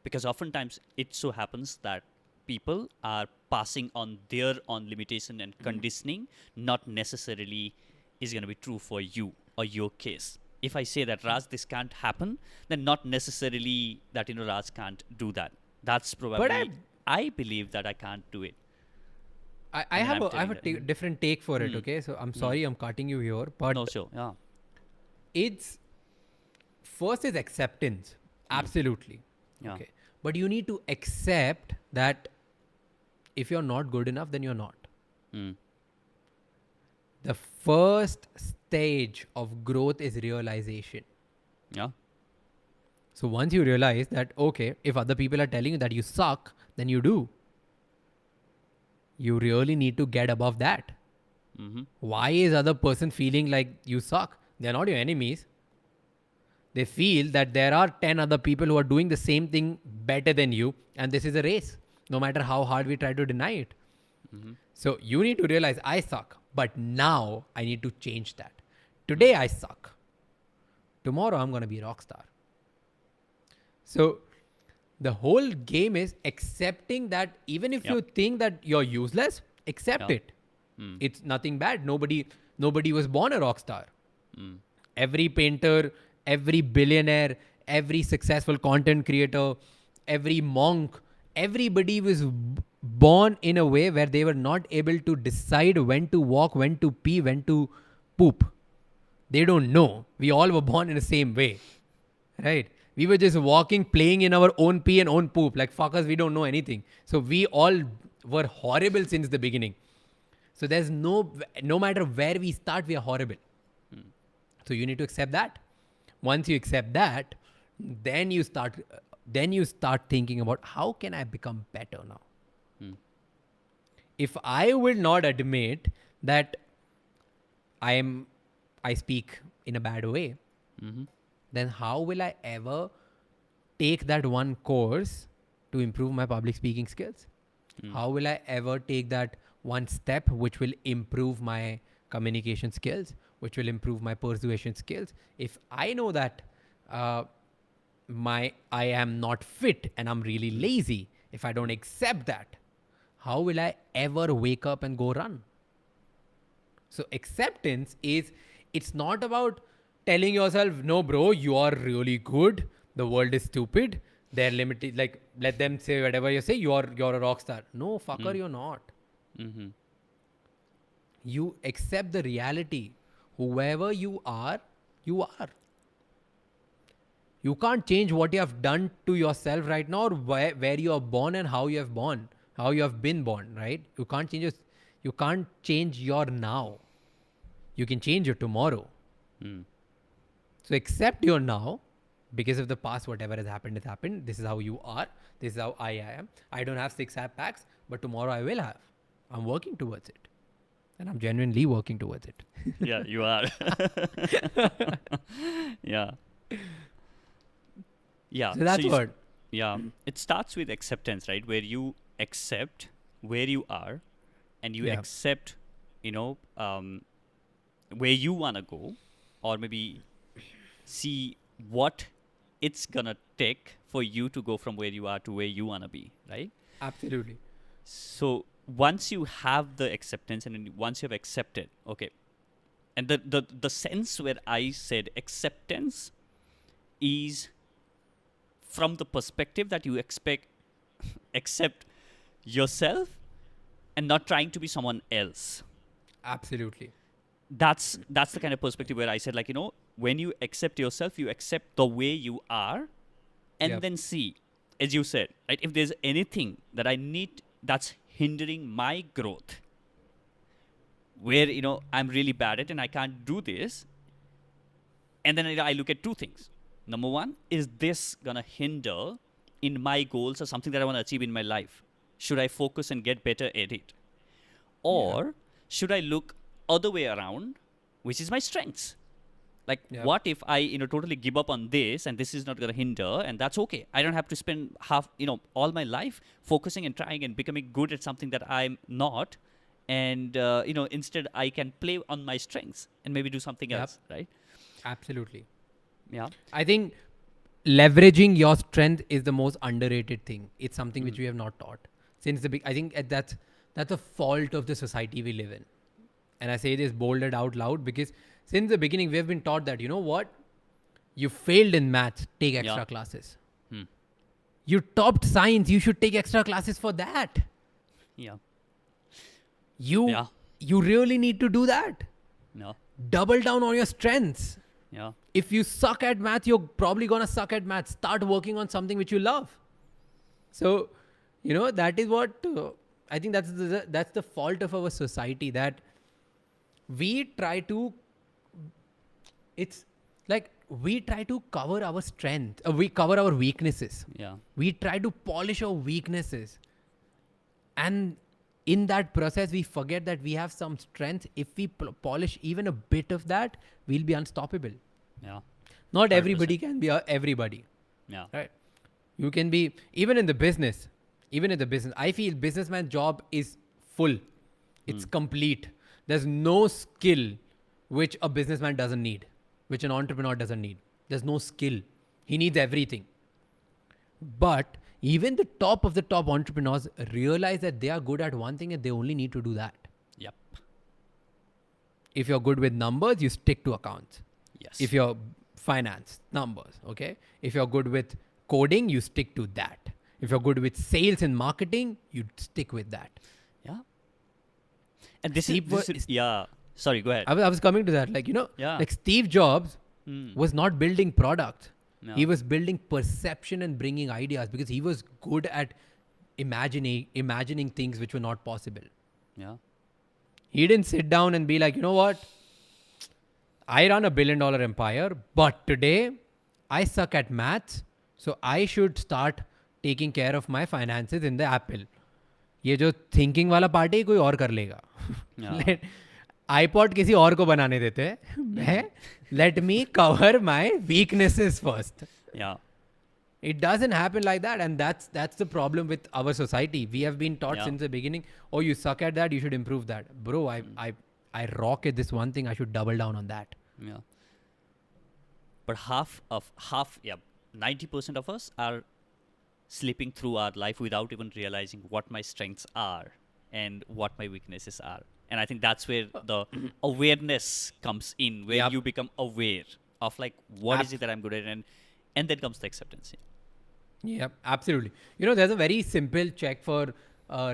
Speaker 1: Because oftentimes it so happens that people are passing on their own limitation and conditioning, not necessarily is going to be true for you or your case. If I say that, Raj, this can't happen, then not necessarily that, Raj can't do that. That's probably, I believe that I can't do it.
Speaker 2: I have a different take for it, okay? So I'm sorry I'm cutting you here, but
Speaker 1: no, sure, yeah.
Speaker 2: It's first is acceptance. Absolutely.
Speaker 1: Yeah.
Speaker 2: Okay. But you need to accept that if you're not good enough, then you're not. The first stage of growth is realization.
Speaker 1: Yeah.
Speaker 2: So once you realize that, okay, if other people are telling you that you suck, then you do. You really need to get above that. Why is other person feeling like you suck? They're not your enemies. They feel that there are 10 other people who are doing the same thing better than you, and this is a race, no matter how hard we try to deny it. So you need to realize I suck, but now I need to change that. Today I suck. Tomorrow I'm going to be a rock star. So the whole game is accepting that even if you think that you're useless, accept it. It's nothing bad. Nobody was born a rock star. Every painter, every billionaire, every successful content creator, every monk, everybody was born in a way where they were not able to decide when to walk, when to pee, when to poop. They don't know. We all were born in the same way, right? We were just walking, playing in our own pee and own poop. Like fuckers, we don't know anything. So we all were horrible since the beginning. So there's no matter where we start, we are horrible. So you need to accept that. Once you accept that, then you start thinking about how can I become better now? If I will not admit that I speak in a bad way, then how will I ever take that one course to improve my public speaking skills? How will I ever take that one step which will improve my communication skills, which will improve my persuasion skills? If I know that I am not fit and I'm really lazy, if I don't accept that, how will I ever wake up and go run? So acceptance it's not about telling yourself, no, bro, you are really good. The world is stupid. They're limited. Like, let them say whatever you say. You're a rock star. No, fucker, you're not. You accept the reality. Whoever you are, you are. You can't change what you have done to yourself right now, or where you are born and how you have been born, right? You can't change your now. You can change your tomorrow. So accept your now, because of the past, whatever has happened. This is how you are. This is how I am. I don't have 6 packs, but tomorrow I will have. I'm working towards it. And I'm genuinely working towards it.
Speaker 1: Yeah, you are. Yeah. Yeah.
Speaker 2: So that's what.
Speaker 1: Yeah. It starts with acceptance, right? Where you accept where you are and you accept, where you want to go, or maybe see what it's going to take for you to go from where you are to where you want to be, right?
Speaker 2: Absolutely.
Speaker 1: So once you have the acceptance and once you have accepted, okay, and the sense where I said acceptance is from the perspective that you accept yourself and not trying to be someone else.
Speaker 2: Absolutely.
Speaker 1: That's the kind of perspective where I said, like, when you accept yourself, you accept the way you are, and then see, as you said, right, if there's anything that I need that's hindering my growth, where, I'm really bad at and I can't do this, and then I look at 2 things. Number 1, is this gonna hinder in my goals or something that I want to achieve in my life? Should I focus and get better at it? Or should I look other way around, which is my strengths? Like, what if I, totally give up on this and this is not going to hinder, and that's okay. I don't have to spend all my life focusing and trying and becoming good at something that I'm not. And, instead I can play on my strengths and maybe do something else, right?
Speaker 2: Absolutely.
Speaker 1: Yeah.
Speaker 2: I think leveraging your strength is the most underrated thing. It's something which we have not taught since the I think that's a fault of the society we live in. And I say this bolded out loud because since the beginning, we have been taught that, you failed in maths, take extra classes. You topped science, you should take extra classes for that.
Speaker 1: Yeah.
Speaker 2: You really need to do that.
Speaker 1: No.
Speaker 2: Double down on your strengths.
Speaker 1: Yeah.
Speaker 2: If you suck at math, you're probably going to suck at math. Start working on something which you love. So, that is what I think that's the fault of our society, that we try to cover our strength. We cover our weaknesses.
Speaker 1: Yeah.
Speaker 2: We try to polish our weaknesses. And in that process, we forget that we have some strength. If we polish even a bit of that, we'll be unstoppable.
Speaker 1: Yeah.
Speaker 2: Not
Speaker 1: 100%.
Speaker 2: everybody can be everybody.
Speaker 1: Yeah.
Speaker 2: Right. You can be, even in the business, I feel businessman's job is full. It's complete. There's no skill which a businessman doesn't need, which an entrepreneur doesn't need. There's no skill. He needs everything. But even the top of the top entrepreneurs realize that they are good at one thing and they only need to do that.
Speaker 1: Yep.
Speaker 2: If you're good with numbers, you stick to accounts.
Speaker 1: Yes.
Speaker 2: If you're finance, numbers, okay? If you're good with coding, you stick to that. If you're good with sales and marketing, you stick with that.
Speaker 1: Yeah. And this
Speaker 2: Steve
Speaker 1: is
Speaker 2: was-
Speaker 1: yeah. Sorry, go ahead.
Speaker 2: I was coming to that. Like,
Speaker 1: Yeah.
Speaker 2: like Steve Jobs was not building products.
Speaker 1: No.
Speaker 2: He was building perception and bringing ideas because he was good at imagining things which were not possible.
Speaker 1: Yeah.
Speaker 2: He didn't sit down and be like, you know what? I run $1 billion empire, but today I suck at maths, so I should start taking care of my finances in the Apple. ये जो thinking वाला part है कोई और कर लेगा.
Speaker 1: Yeah.
Speaker 2: iPod किसी और को बनाने देते हैं. मैं let me cover my weaknesses first.
Speaker 1: Yeah.
Speaker 2: It doesn't happen like that, and that's the problem with our society. We have been taught
Speaker 1: Yeah.
Speaker 2: since the beginning, oh, you suck at that, you should improve that. Bro, I rock at this one thing, I should double down on that.
Speaker 1: Yeah. But 90% of us are slipping through our life without even realizing what my strengths are and what my weaknesses are. And I think that's where the awareness comes in, where
Speaker 2: Yep.
Speaker 1: you become aware of like what is it that I'm good at, and then comes the acceptance.
Speaker 2: Yeah, absolutely. There's a very simple check for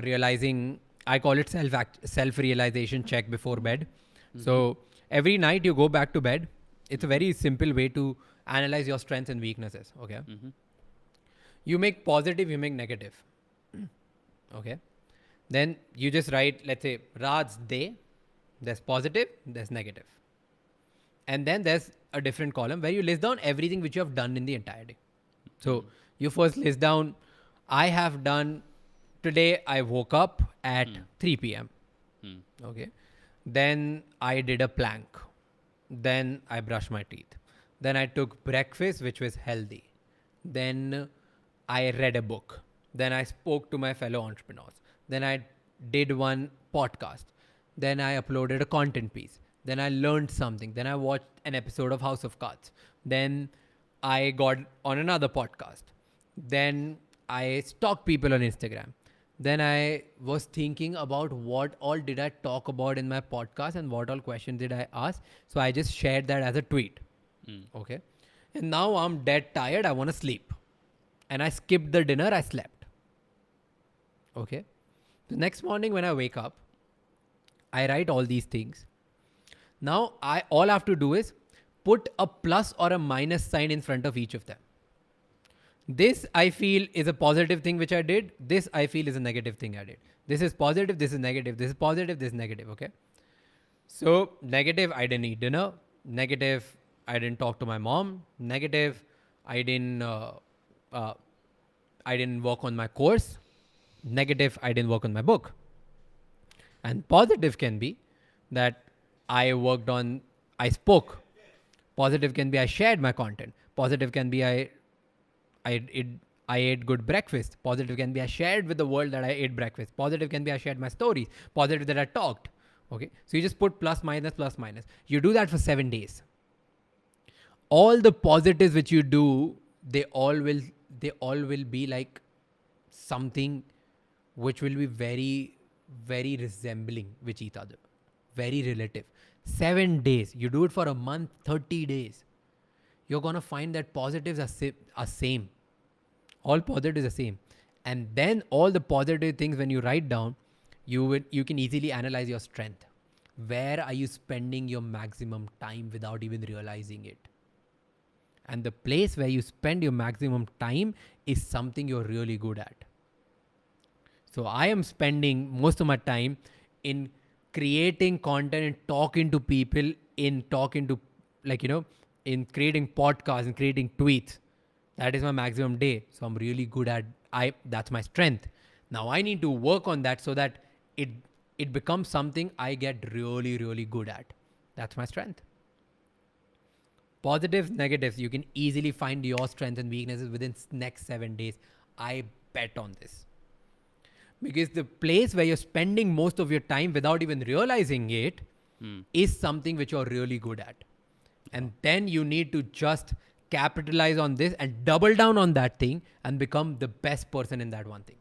Speaker 2: realizing. I call it self-realization check before bed. So every night you go back to bed. It's a very simple way to analyze your strengths and weaknesses. Okay. You make positive, you make negative. Okay. Then you just write, let's say, Raj's day. There's positive, there's negative. And then there's a different column where you list down everything which you have done in the entire day. So you first list down, I have done, today I woke up at 3 p.m. Okay. Then I did a plank. Then I brushed my teeth. Then I took breakfast, which was healthy. Then I read a book. Then I spoke to my fellow entrepreneurs. Then I did one podcast. Then I uploaded a content piece. Then I learned something. Then I watched an episode of House of Cards. Then I got on another podcast. Then I stalked people on Instagram. Then I was thinking about what all did I talk about in my podcast and what all questions did I ask. So I just shared that as a tweet. Okay. And now I'm dead tired. I want to sleep. And I skipped the dinner. I slept. Okay. The next morning when I wake up, I write all these things. Now all I have to do is put a plus or a minus sign in front of each of them. This I feel is a positive thing which I did. This I feel is a negative thing I did. This is positive, this is negative, this is positive, this is negative, okay? So negative, I didn't eat dinner. Negative, I didn't talk to my mom. Negative, I didn't work on my course. Negative, I didn't work on my book. And positive can be that I spoke. Positive can be I shared my content. Positive can be I ate good breakfast. Positive can be I shared with the world that I ate breakfast. Positive can be I shared my stories. Positive that I talked. Okay. So you just put plus, minus, plus, minus. You do that for 7 days. All the positives which you do, they all will be like something which will be very, very resembling with each other. Very relative. 7 days. You do it for a month, 30 days. You're going to find that positives are same. All positives are same. And then all the positive things when you write down, you can easily analyze your strength. Where are you spending your maximum time without even realizing it? And the place where you spend your maximum time is something you're really good at. So I am spending most of my time in creating content and talking to people, in creating podcasts and creating tweets. That is my maximum day. So I'm really good at, that's my strength. Now I need to work on that so that it becomes something I get really, really good at. That's my strength. Positives, negatives, you can easily find your strengths and weaknesses within next 7 days. I bet on this. Because the place where you're spending most of your time without even realizing it is something which you're really good at. And then you need to just capitalize on this and double down on that thing and become the best person in that one thing.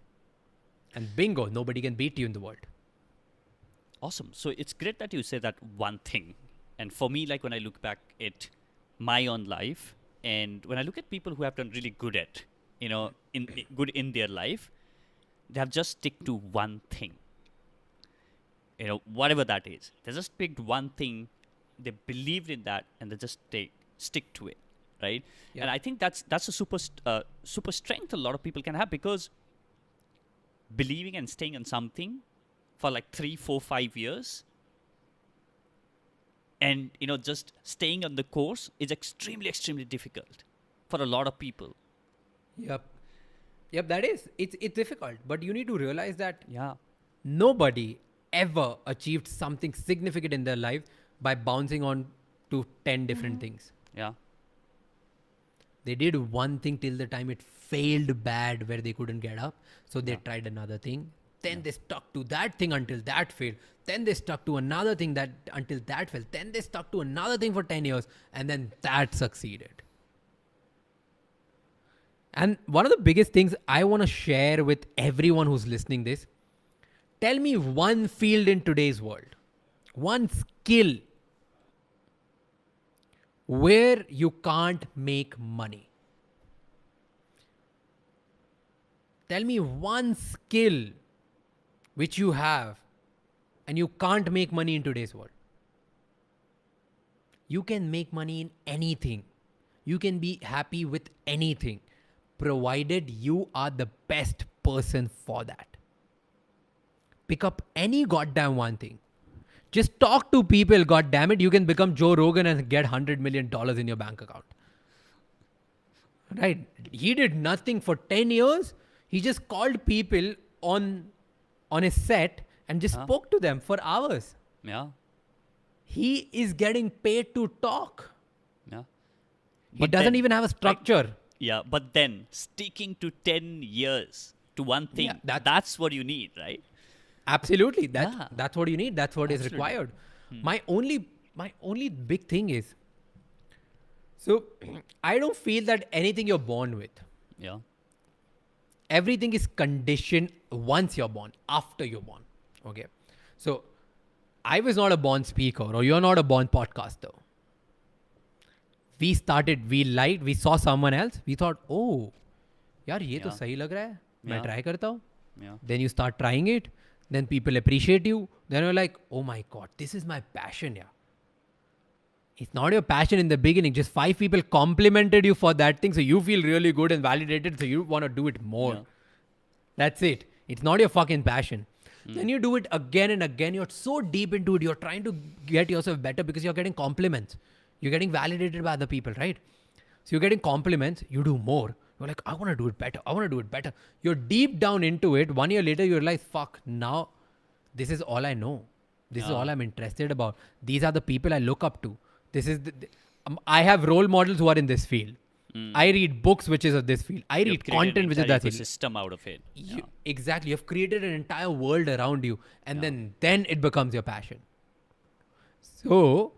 Speaker 2: And bingo, nobody can beat you in the world.
Speaker 1: Awesome. So it's great that you say that one thing. And for me, like when I look back at my own life, and when I look at people who have done really good at, good in their life, they have just stick to one thing. Whatever that is, they just picked one thing, they believed in that, and they just stick to it, right?
Speaker 2: Yeah.
Speaker 1: And I think that's a super strength a lot of people can have, because believing and staying in something for like 3, 4, 5 years, and just staying on the course is extremely difficult for a lot of people.
Speaker 2: Yep, that is. It's difficult, but you need to realize that
Speaker 1: Yeah.
Speaker 2: nobody ever achieved something significant in their life by bouncing on to 10 different things.
Speaker 1: Yeah.
Speaker 2: They did one thing till the time it failed bad where they couldn't get up. So they
Speaker 1: Yeah.
Speaker 2: tried another thing. Then they stuck to that thing until that failed. Then they stuck to another thing until that failed. Then they stuck to another thing for 10 years and then that succeeded. And one of the biggest things I want to share with everyone who's listening this, tell me one field in today's world, one skill where you can't make money. Tell me one skill which you have and you can't make money in today's world. You can make money in anything. You can be happy with anything, provided you are the best person for that. Pick up any goddamn one thing. Just talk to people, goddamn it. You can become Joe Rogan and get $100 million in your bank account. Right? He did nothing for 10 years. He just called people on his set and just spoke to them for hours.
Speaker 1: Yeah.
Speaker 2: He is getting paid to talk.
Speaker 1: Yeah.
Speaker 2: He
Speaker 1: But
Speaker 2: doesn't
Speaker 1: then,
Speaker 2: even have a structure.
Speaker 1: Yeah, but then sticking to 10 years to one thing,
Speaker 2: Yeah,
Speaker 1: that's what you need, right?
Speaker 2: Absolutely.
Speaker 1: Yeah.
Speaker 2: That's what you need. That's what is
Speaker 1: Absolutely.
Speaker 2: required. My only big thing is, so I don't feel that anything you're born with,
Speaker 1: Yeah.
Speaker 2: everything is conditioned once you're born, after you're born. Okay. So I was not a born speaker, or you're not a born podcaster. We saw someone else. We thought, oh, यार ये तो
Speaker 1: Yeah.
Speaker 2: सही लग रहा है. मैं
Speaker 1: Yeah.
Speaker 2: try करता हूँ.
Speaker 1: Yeah.
Speaker 2: Then you start trying it. Then people appreciate you. Then you're like, oh my God, this is my passion. Yeah. It's not your passion in the beginning. Just 5 people complimented you for that thing. So you feel really good and validated. So you want to do it more.
Speaker 1: Yeah.
Speaker 2: That's it. It's not your fucking passion. Then you do it again and again. You're so deep into it. You're trying to get yourself better because you're getting compliments. You're getting validated by other people, right? So you're getting compliments. You do more. You're like, I want to do it better. I want to do it better. You're deep down into it. 1 year later, you realize, fuck, now this is all I know. This is all I'm interested about. These are the people I look up to. This is I have role models who are in this field. I read books which is of this field. I
Speaker 1: You've
Speaker 2: read
Speaker 1: created
Speaker 2: content
Speaker 1: an
Speaker 2: which is
Speaker 1: entire
Speaker 2: that field.
Speaker 1: ecosystem out of it. Yeah.
Speaker 2: Exactly. You've created an entire world around you. And then it becomes your passion. So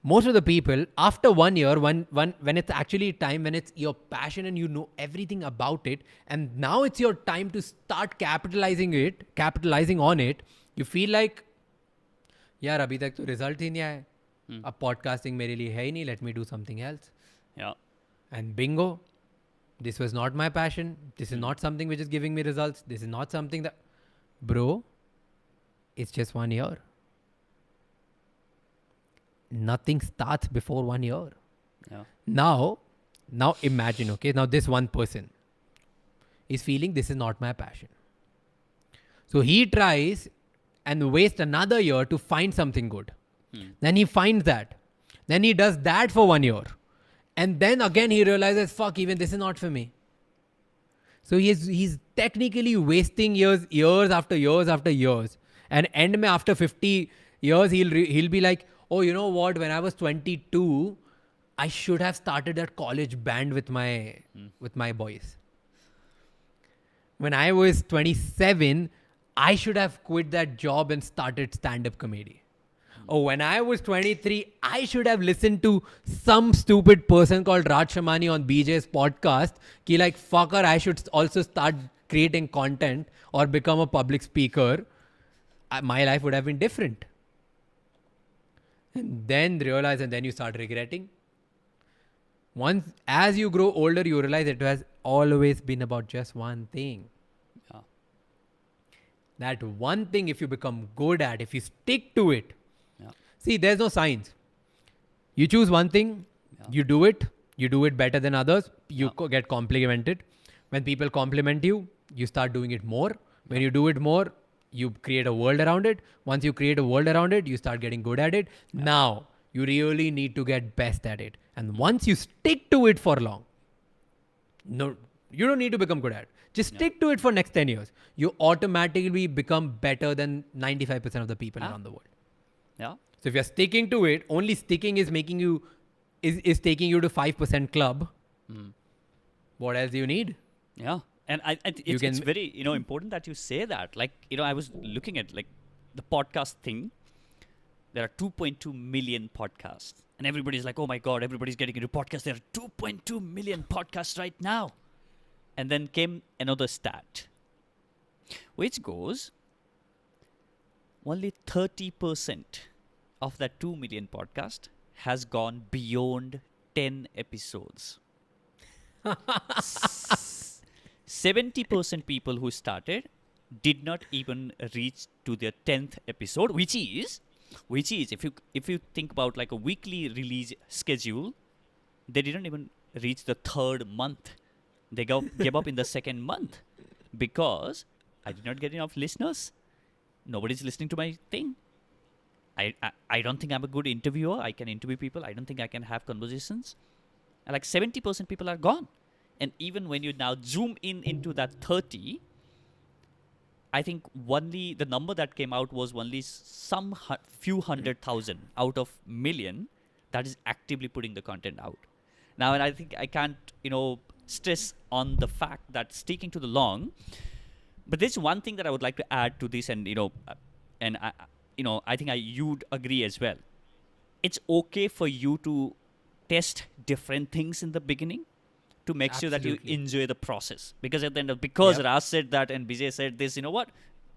Speaker 2: most of the people, after 1 year, when it's actually time, when it's your passion and you know everything about it, and now it's your time to start capitalizing on it, you feel like, यार अभी तक तो result ही नहीं आया. अब podcasting मेरे लिए है ही नहीं. Let me do something else.
Speaker 1: Yeah.
Speaker 2: And bingo, this was not my passion. This is not something which is giving me results. This is not something that, bro, it's just 1 year. Nothing starts before 1 year.
Speaker 1: Yeah.
Speaker 2: Now imagine, okay, now this one person is feeling this is not my passion. So he tries and wastes another year to find something good. Then he finds that. Then he does that for 1 year. And then again he realizes, fuck, even this is not for me. So he's technically wasting years after years after years. And end mein after 50 years, he'll be like, oh, you know what? When I was 22, I should have started that college band with my boys. When I was 27, I should have quit that job and started stand-up comedy. Oh, when I was 23, I should have listened to some stupid person called Raj Shamani on BJ's podcast. Ki like, fucker, I should also start creating content or become a public speaker. My life would have been different. And then realize, and then you start regretting. Once, as you grow older, you realize it has always been about just one thing.
Speaker 1: Yeah.
Speaker 2: That one thing, if you become good at, if you stick to it.
Speaker 1: Yeah.
Speaker 2: See, there's no science. You choose one thing, you do it better than others, you get complimented. When people compliment you, you start doing it more. When you do it more, you create a world around it. Once you create a world around it, you start getting good at it. Now, you really need to get best at it. And once you stick to it for long, no, you don't need to become good at it. Just stick to it for next 10 years. You automatically become better than 95% of the people around the world.
Speaker 1: Yeah.
Speaker 2: So if you're sticking to it, only sticking is making you, is taking you to 5% club. What else do you need?
Speaker 1: Yeah. And it's very, important that you say that. Like, I was looking at like the podcast thing. There are 2.2 million podcasts. And everybody's like, oh my God, everybody's getting into podcasts. There are 2.2 million podcasts right now. And then came another stat, which goes only 30% of that 2 million podcast has gone beyond 10 episodes. 70% people who started did not even reach to their 10th episode, which is if you think about like a weekly release schedule, they didn't even reach the third month. They gave up in the second month because I did not get enough listeners. Nobody's listening to my thing. I don't think I'm a good interviewer. I can interview people. I don't think I can have conversations. And like 70% people are gone. And even when you now zoom into that 30, I think only the number that came out was only some few 100,000 out of million that is actively putting the content out. Now, and I think I can't, stress on the fact that sticking to the long. But there's one thing that I would like to add to this, and I think you'd agree as well. It's okay for you to test different things in the beginning to make sure that you enjoy the process. Because at the end of, Ras said that and Bijay said this,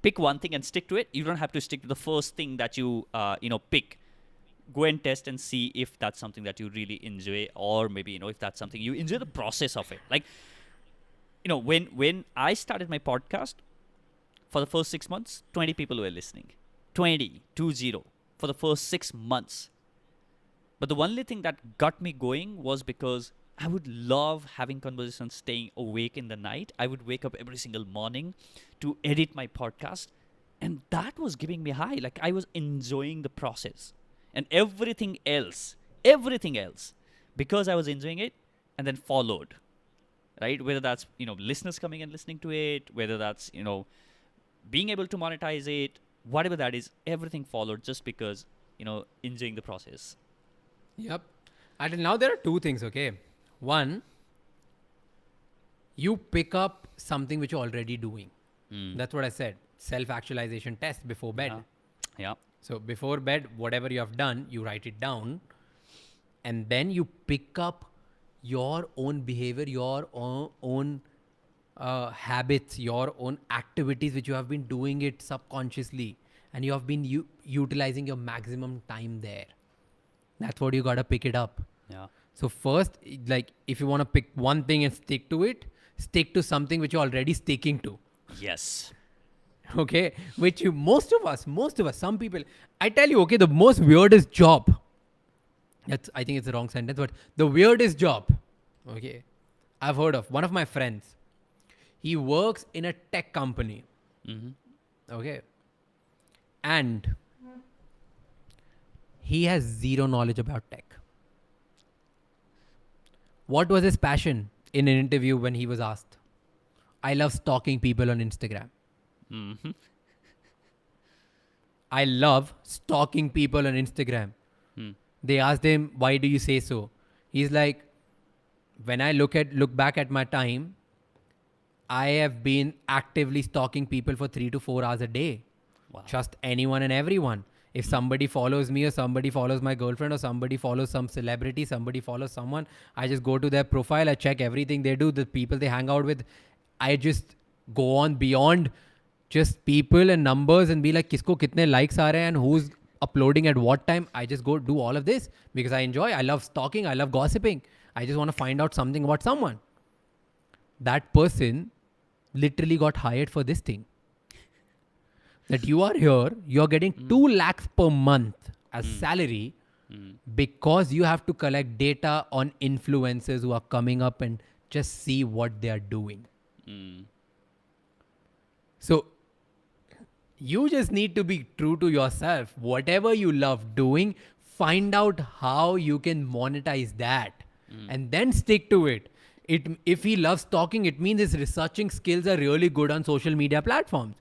Speaker 1: pick one thing and stick to it. You don't have to stick to the first thing that you, pick. Go and test and see if that's something that you really enjoy, or maybe, if that's something you enjoy the process of it. Like, when I started my podcast, for the first 6 months, 20 people were listening. 20 for the first 6 months. But the only thing that got me going was because I would love having conversations, staying awake in the night. I would wake up every single morning to edit my podcast. And that was giving me high. Like, I was enjoying the process. And everything else, because I was enjoying it, and then followed. Right? Whether that's, listeners coming and listening to it, whether that's, being able to monetize it, whatever that is, everything followed just because, enjoying the process.
Speaker 2: Yep. And now there are two things, okay? One, you pick up something which you're already doing. That's what I said. Self-actualization test before bed.
Speaker 1: Yeah.
Speaker 2: So before bed, whatever you have done, you write it down. And then you pick up your own behavior, your own habits, your own activities which you have been doing it subconsciously. And you have been utilizing your maximum time there. That's what you got to pick it up.
Speaker 1: Yeah.
Speaker 2: So first, like, if you want to pick one thing and stick to it, stick to something which you're already sticking to.
Speaker 1: Yes.
Speaker 2: Okay. Which most of us, some people, I tell you, okay, the most weirdest job, I think it's the wrong sentence, but the weirdest job, okay, I've heard of one of my friends. He works in a tech company. Okay. And he has zero knowledge about tech. What was his passion in an interview when he was asked? I love stalking people on Instagram. I love stalking people on Instagram. They asked him, why do you say so? He's like, when I look back at my time, I have been actively stalking people for 3 to 4 hours a day.
Speaker 1: Wow.
Speaker 2: Just anyone and everyone. If somebody follows me or somebody follows my girlfriend or somebody follows some celebrity, somebody follows someone, I just go to their profile, I check everything they do, the people they hang out with. I just go on beyond just people and numbers and be like, kisko kitne likes aa rahe hain and who's uploading at what time. I just go do all of this because I enjoy. I love stalking. I love gossiping. I just want to find out something about someone. That person literally got hired for this thing. That you are here, you're getting 2 lakhs per month as salary because you have to collect data on influencers who are coming up and just see what they are doing. So you just need to be true to yourself. Whatever you love doing, find out how you can monetize that and then stick to it. If he loves talking, it means his researching skills are really good on social media platforms.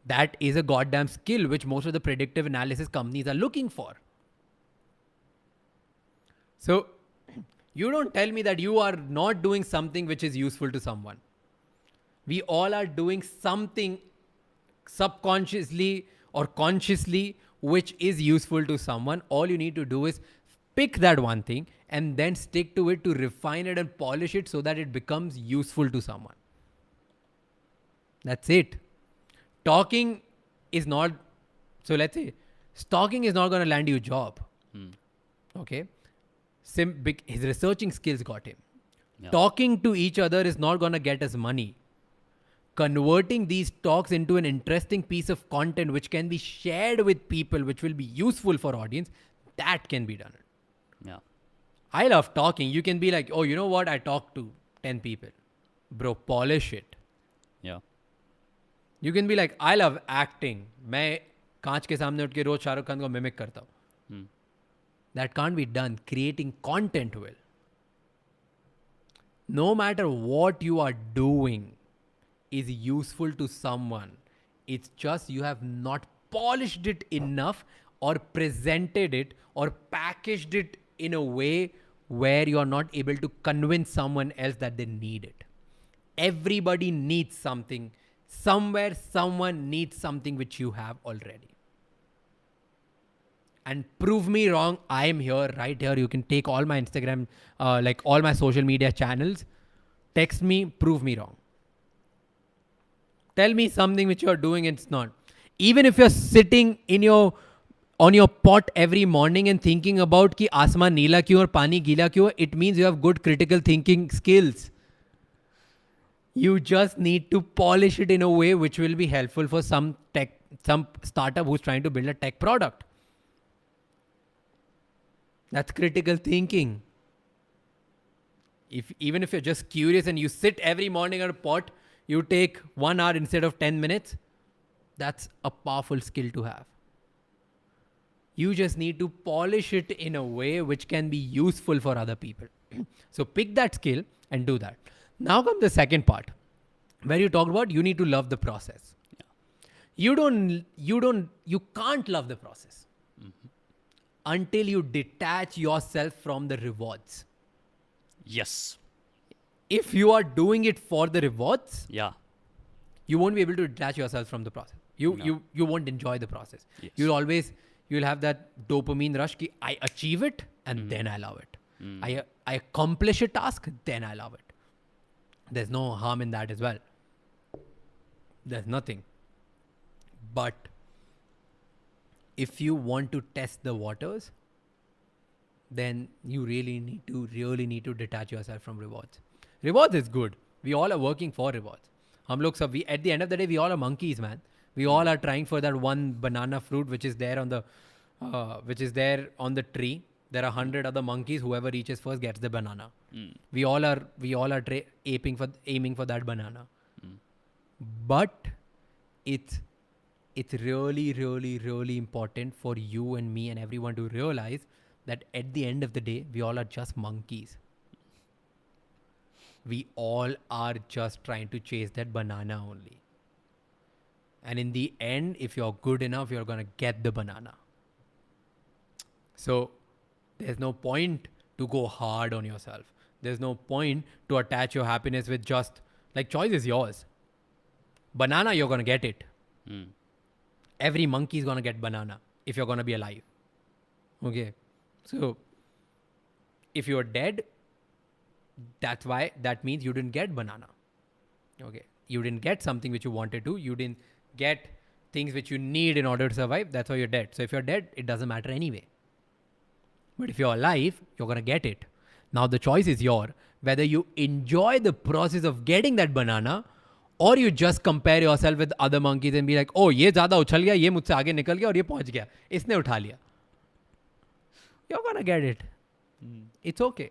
Speaker 2: That is a goddamn skill which most of the predictive analysis companies are looking for. So you don't tell me that you are not doing something which is useful to someone. We all are doing something subconsciously or consciously which is useful to someone. All you need to do is pick that one thing and then stick to it to refine it and polish it so that it becomes useful to someone. That's it. Talking is not, so let's say, stalking is not going to land you a job. Okay? His researching skills got him.
Speaker 1: Yeah.
Speaker 2: Talking to each other is not going to get us money. Converting these talks into an interesting piece of content which can be shared with people, which will be useful for audience, that can be done.
Speaker 1: Yeah.
Speaker 2: I love talking. You can be like, oh, you know what? I talked to 10 people. Bro, polish it.
Speaker 1: Yeah.
Speaker 2: You can be like, I love acting. मैं कांच के सामने उठ के रोज शाहरुख खान को mimic करता हूँ. That can't be done. Creating content will. No matter what you are doing is useful to someone. It's just you have not polished it enough or presented it or packaged it in a way where you are not able to convince someone else that they need it. Everybody needs something. Somewhere, someone needs something which you have already. And prove me wrong. I am here, right here. You can take all my Instagram, like all my social media channels. Text me, prove me wrong. Tell me something which you are doing and it's not. Even if you're sitting on your pot every morning and thinking about ki asman neela kyun aur pani gila kyun, it means you have good critical thinking skills. You just need to polish it in a way which will be helpful for some startup who's trying to build a tech product. That's critical thinking. Even if you're just curious and you sit every morning on a pot, you take 1 hour instead of 10 minutes, that's a powerful skill to have. You just need to polish it in a way which can be useful for other people. So pick that skill and do that. Now comes the second part, where you talked about you need to love the process. Yeah. You can't love the process until you detach yourself from the rewards.
Speaker 1: Yes.
Speaker 2: If you are doing it for the rewards,
Speaker 1: Yeah.
Speaker 2: you won't be able to detach yourself from the process. You won't enjoy the process.
Speaker 1: Yes.
Speaker 2: You'll have that dopamine rush ki I achieve it and then I love it. I accomplish a task, then I love it. There's no harm in that as well. There's nothing. But if you want to test the waters, then you really need to detach yourself from rewards. Rewards is good. We all are working for rewards. At the end of the day, we all are monkeys, man. We all are trying for that one banana fruit which is there on the tree. There are 100 other monkeys. Whoever reaches first gets the banana. We all are aiming for that banana. But it's really, really, really important for you and me and everyone to realize that at the end of the day, we all are just monkeys. We all are just trying to chase that banana only. And in the end, if you're good enough, you're going to get the banana. So there's no point to go hard on yourself. There's no point to attach your happiness with just Like, choice is yours. Banana, you're going to get it.
Speaker 1: Mm.
Speaker 2: Every monkey is going to get banana if you're going to be alive. Okay. So, if you're dead, that means you didn't get banana. Okay. You didn't get something which you wanted to. You didn't get things which you need in order to survive. That's why you're dead. So, if you're dead, it doesn't matter anyway. But if you're alive, you're going to get it. Now, the choice is yours. Whether you enjoy the process of getting that banana or you just compare yourself with other monkeys and be like, oh, ये ज़्यादा उछल गया, ये मुझसे आगे निकल गया और ये पहुंच गया, इसने उठा लिया. You're going to get it. It's okay.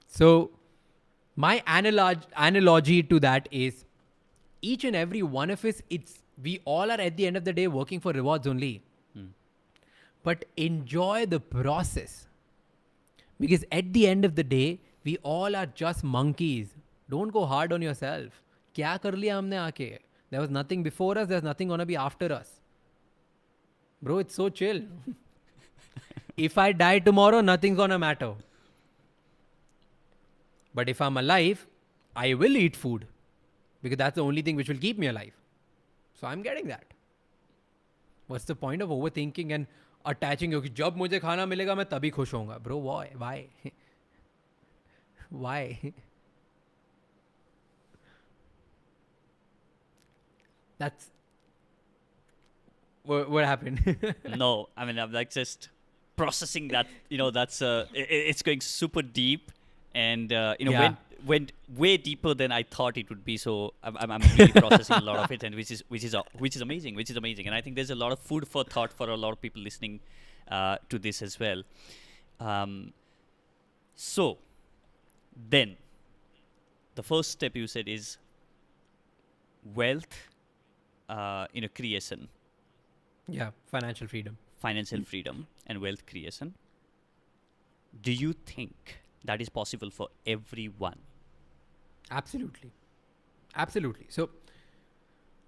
Speaker 2: So, my analogy to that is each and every one of us, we all are at the end of the day working for rewards only. But enjoy the process. Because at the end of the day, we all are just monkeys. Don't go hard on yourself. क्या कर लिया हमने आके? There was nothing before us, there's nothing gonna be after us. Bro, it's so chill. If I die tomorrow, nothing's gonna matter. But if I'm alive, I will eat food. Because that's the only thing which will keep me alive. So I'm getting that. What's the point of overthinking and attaching? कि जब मुझे खाना मिलेगा मैं तभी खुश होऊंगा. Bro, why? Why? That's what happened.
Speaker 1: No, I mean, I'm like just processing that. That's it's going super deep, and
Speaker 2: Yeah.
Speaker 1: went way deeper than I thought it would be. So I'm really processing a lot of it, and which is amazing, and I think there's a lot of food for thought for a lot of people listening to this as well. So then the first step you said is wealth, creation,
Speaker 2: Yeah, financial freedom.
Speaker 1: financial freedom, and wealth creation. Do you think that is possible for everyone?
Speaker 2: Absolutely. Absolutely. So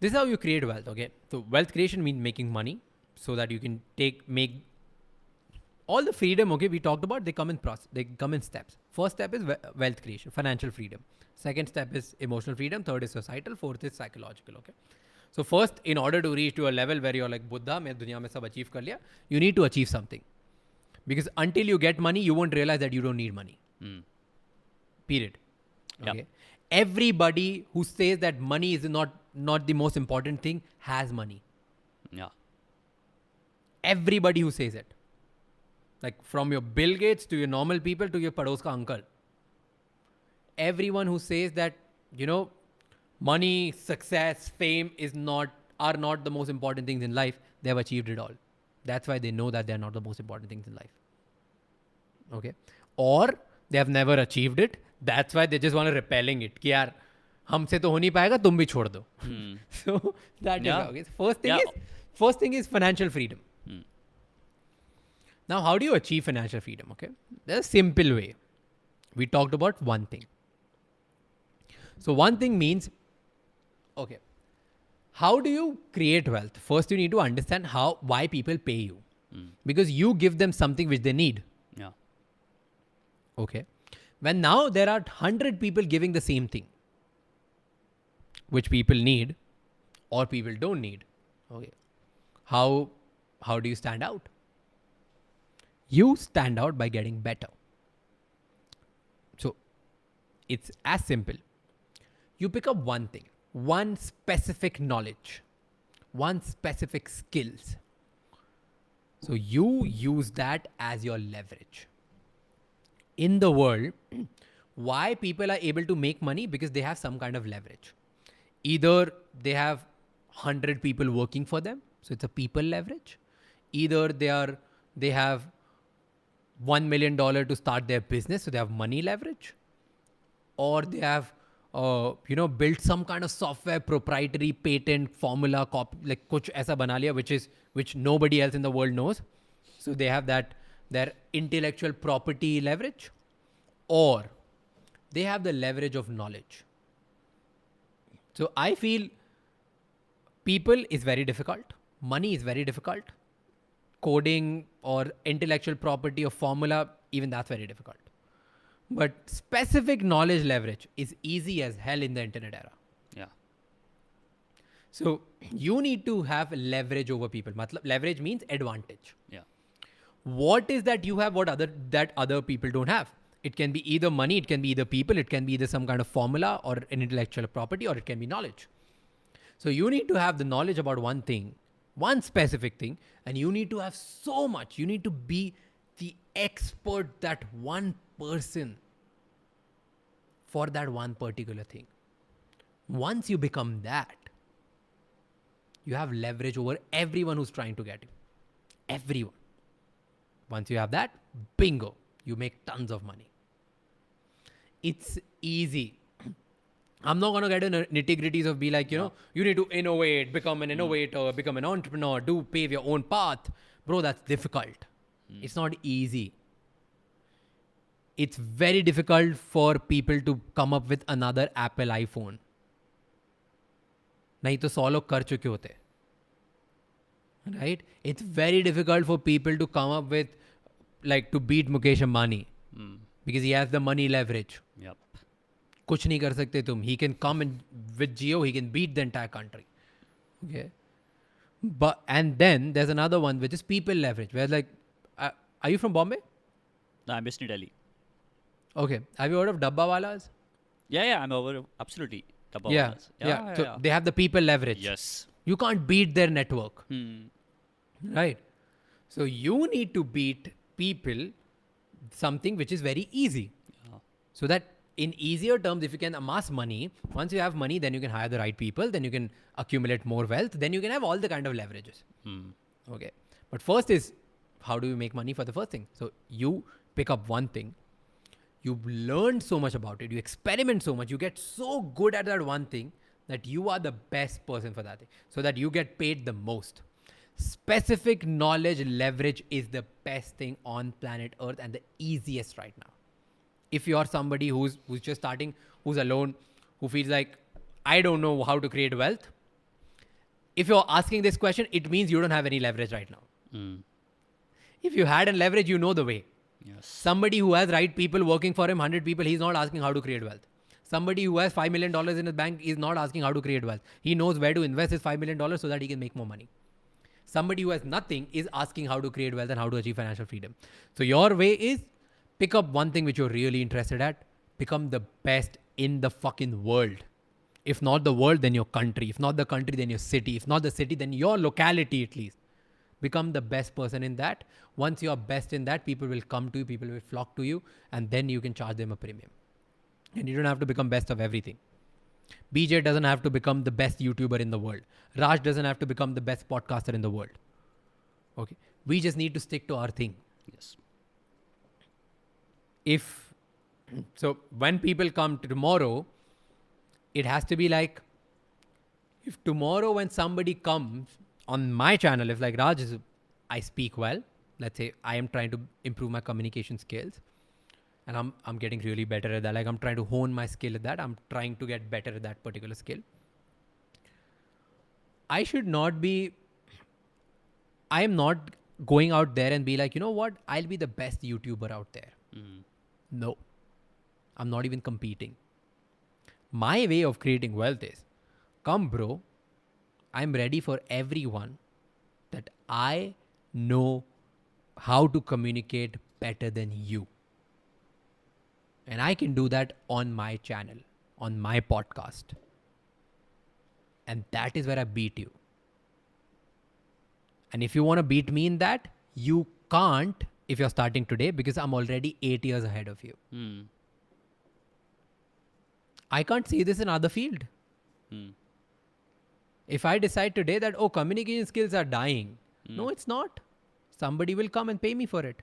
Speaker 2: this is how you create wealth, okay? So wealth creation means making money so that you can make all the freedom, okay, we talked about, they come in steps. First step is wealth creation, financial freedom. Second step is emotional freedom. Third is societal. Fourth is psychological, okay? So first, in order to reach to a level where you're like, Buddha, main duniya mein sab achieve kar liya, you need to achieve something. Because until you get money, you won't realize that you don't need money. Period.
Speaker 1: Yeah.
Speaker 2: Okay. Everybody who says that money is not the most important thing has money.
Speaker 1: Yeah.
Speaker 2: Everybody who says it. Like from your Bill Gates to your normal people to your pados ka uncle. Everyone who says that, money, success, fame are not the most important things in life, they have achieved it all. That's why they know that they're not the most important things in life. Okay. Or they have never achieved it. That's why they just want to repelling it. कि यार हमसे तो हो नहीं पाएगा, तुम भी छोड़ दो. So that is okay. First thing is financial freedom. Now, how do you achieve financial freedom? Okay, there's a simple way. We talked about one thing. So one thing means, okay, how do you create wealth? First, you need to understand why people pay you, because you give them something which they need.
Speaker 1: Yeah.
Speaker 2: Okay. When now there are 100 people giving the same thing, which people need or people don't need. Okay. How do you stand out? You stand out by getting better. So it's as simple. You pick up one thing, one specific knowledge, one specific skills. So you use that as your leverage. In the world, why people are able to make money? Because they have some kind of leverage. Either they have 100 people working for them, so it's a people leverage. Either they have $1 million to start their business, so they have money leverage. Or they have built some kind of software, proprietary, patent, formula, like kuch aisa bana liya, which nobody else in the world knows. So they have their intellectual property leverage. Or they have the leverage of knowledge. So I feel people is very difficult. Money is very difficult. Coding or intellectual property or formula, even that's very difficult. But specific knowledge leverage is easy as hell in the internet era.
Speaker 1: Yeah.
Speaker 2: So you need to have leverage over people. Leverage means advantage.
Speaker 1: Yeah.
Speaker 2: What is that you have that other people don't have? It can be either money, it can be either people, it can be either some kind of formula or an intellectual property, or it can be knowledge. So you need to have the knowledge about one thing, one specific thing, and you need to have so much. You need to be the expert, that one person for that one particular thing. Once you become that, you have leverage over everyone who's trying to get you. Everyone. Once you have that, bingo, you make tons of money. It's easy. I'm not going to get into nitty-gritties of be like, you know, you need to innovate, become an innovator, become an entrepreneur, pave your own path. Bro, that's difficult. It's not easy. It's very difficult for people to come up with another Apple iPhone. नहीं तो 100 लोग कर चुके होते. Right? It's very difficult for people to come up with, like, to beat Mukesh Ambani because he has the money leverage.
Speaker 1: Yep.
Speaker 2: कुछ नहीं कर सकते तुम. He can come in with Jio, he can beat the entire country. Okay. And then there's another one which is people leverage, where like, are you from Bombay?
Speaker 1: No, I'm based in Delhi.
Speaker 2: Okay. Have you heard of Dabbawalas?
Speaker 1: Yeah, I'm over. Absolutely.
Speaker 2: Yeah. So they have the people leverage.
Speaker 1: Yes.
Speaker 2: You can't beat their network. Right? So you need to beat people something which is very easy.
Speaker 1: Yeah.
Speaker 2: So that in easier terms, if you can amass money, once you have money, then you can hire the right people, then you can accumulate more wealth, then you can have all the kind of leverages. Okay. But first is, how do you make money for the first thing? So you pick up one thing. You've learned so much about it. You experiment so much. You get so good at that one thing that you are the best person for that thing, so that you get paid the most. Specific knowledge leverage is the best thing on planet Earth and the easiest right now. If you're somebody who's just starting, who's alone, who feels like, I don't know how to create wealth. If you're asking this question, it means you don't have any leverage right now. If you had a leverage, you know the way.
Speaker 1: Yes.
Speaker 2: Somebody who has right people working for him, 100 people, he's not asking how to create wealth. Somebody who has $5 million in his bank is not asking how to create wealth. He knows where to invest his $5 million so that he can make more money. Somebody who has nothing is asking how to create wealth and how to achieve financial freedom. So your way is pick up one thing which you're really interested at, become the best in the fucking world. If not the world, then your country. If not the country, then your city. If not the city, then your locality at least. Become the best person in that. Once you're best in that, people will come to you, people will flock to you, and then you can charge them a premium. And you don't have to become best of everything. BJ doesn't have to become the best YouTuber in the world. Raj doesn't have to become the best podcaster in the world. Okay. We just need to stick to our thing.
Speaker 1: Yes.
Speaker 2: So when people come to tomorrow, it has to be like, if tomorrow when somebody comes on my channel, if like Raj is, I speak well, let's say I am trying to improve my communication skills and I'm getting really better at that. Like I'm trying to hone my skill at that. I'm trying to get better at that particular skill. I am not going out there and be like, you know what? I'll be the best YouTuber out there. No, I'm not even competing. My way of creating wealth is, come bro, I'm ready for everyone that I know how to communicate better than you. And I can do that on my channel, on my podcast. And that is where I beat you. And if you want to beat me in that, you can't if you're starting today because I'm already 8 years ahead of you. I can't see this in other field. If I decide today that, communication skills are dying. No, it's not. Somebody will come and pay me for it.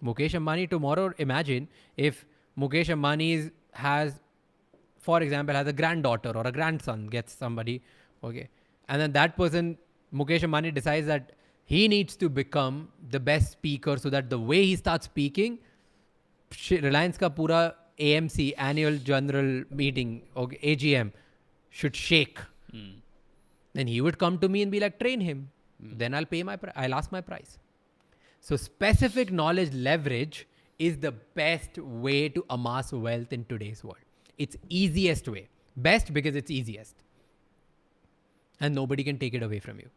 Speaker 2: Mukesh Ambani tomorrow, imagine if Mukesh Ambani has, for example, has a granddaughter or a grandson, gets somebody, okay. And then that person, Mukesh Ambani, decides that he needs to become the best speaker so that the way he starts speaking, Reliance ka pura AMC, annual general meeting, okay, AGM, should shake. Then he would come to me and be like, train him. Then I'll pay I'll ask my price. So specific knowledge leverage is the best way to amass wealth in today's world. It's easiest way. Best because it's easiest. And nobody can take it away from you.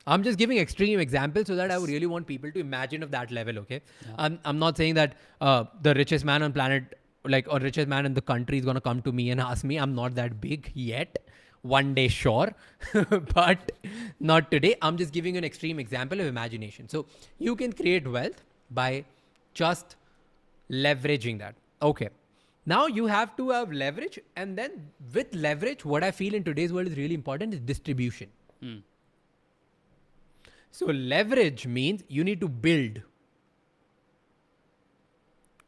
Speaker 2: I'm just giving extreme examples so that I would really want people to imagine of that level, okay?
Speaker 1: Yeah.
Speaker 2: I'm not saying that the richest man on planet, like, or richest man in the country is going to come to me and ask me. I'm not that big yet. One day, sure. But not today. I'm just giving you an extreme example of imagination. So you can create wealth by just leveraging that. Okay. Now you have to have leverage. And then with leverage, what I feel in today's world is really important is distribution.
Speaker 1: Mm.
Speaker 2: So leverage means you need to build.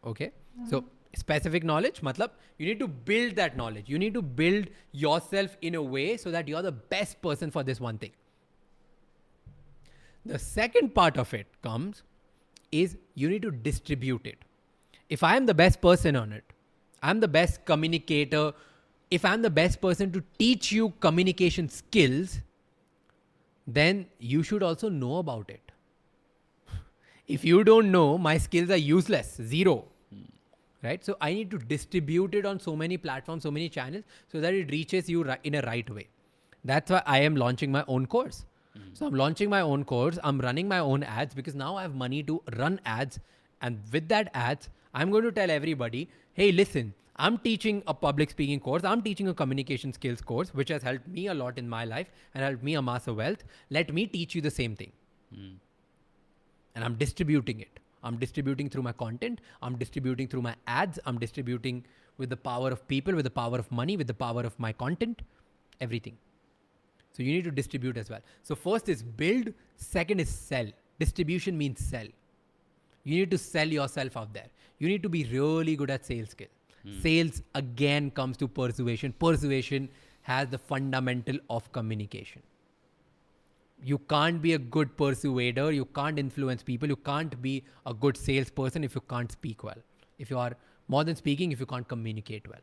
Speaker 2: Okay. So specific knowledge, matlab, you need to build that knowledge. You need to build yourself in a way so that you're the best person for this one thing. The second part of it comes is you need to distribute it. If I am the best person on it, I'm the best communicator. If I'm the best person to teach you communication skills, then you should also know about it. If you don't know, my skills are useless, zero. Right? So I need to distribute it on so many platforms, so many channels, so that it reaches you in a right way. That's why I am launching my own course. So I'm launching my own course. I'm running my own ads because now I have money to run ads. And with that ads, I'm going to tell everybody, hey, listen, I'm teaching a public speaking course. I'm teaching a communication skills course, which has helped me a lot in my life and helped me amass a wealth. Let me teach you the same thing. And I'm distributing it. I'm distributing through my content. I'm distributing through my ads. I'm distributing with the power of people, with the power of money, with the power of my content, everything. So you need to distribute as well. So first is build. Second is sell. Distribution means sell. You need to sell yourself out there. You need to be really good at sales skill. Sales again comes to persuasion. Persuasion has the fundamental of communication. You can't be a good persuader. You can't influence people. You can't be a good salesperson if you can't speak well. If you are more than speaking, if you can't communicate well.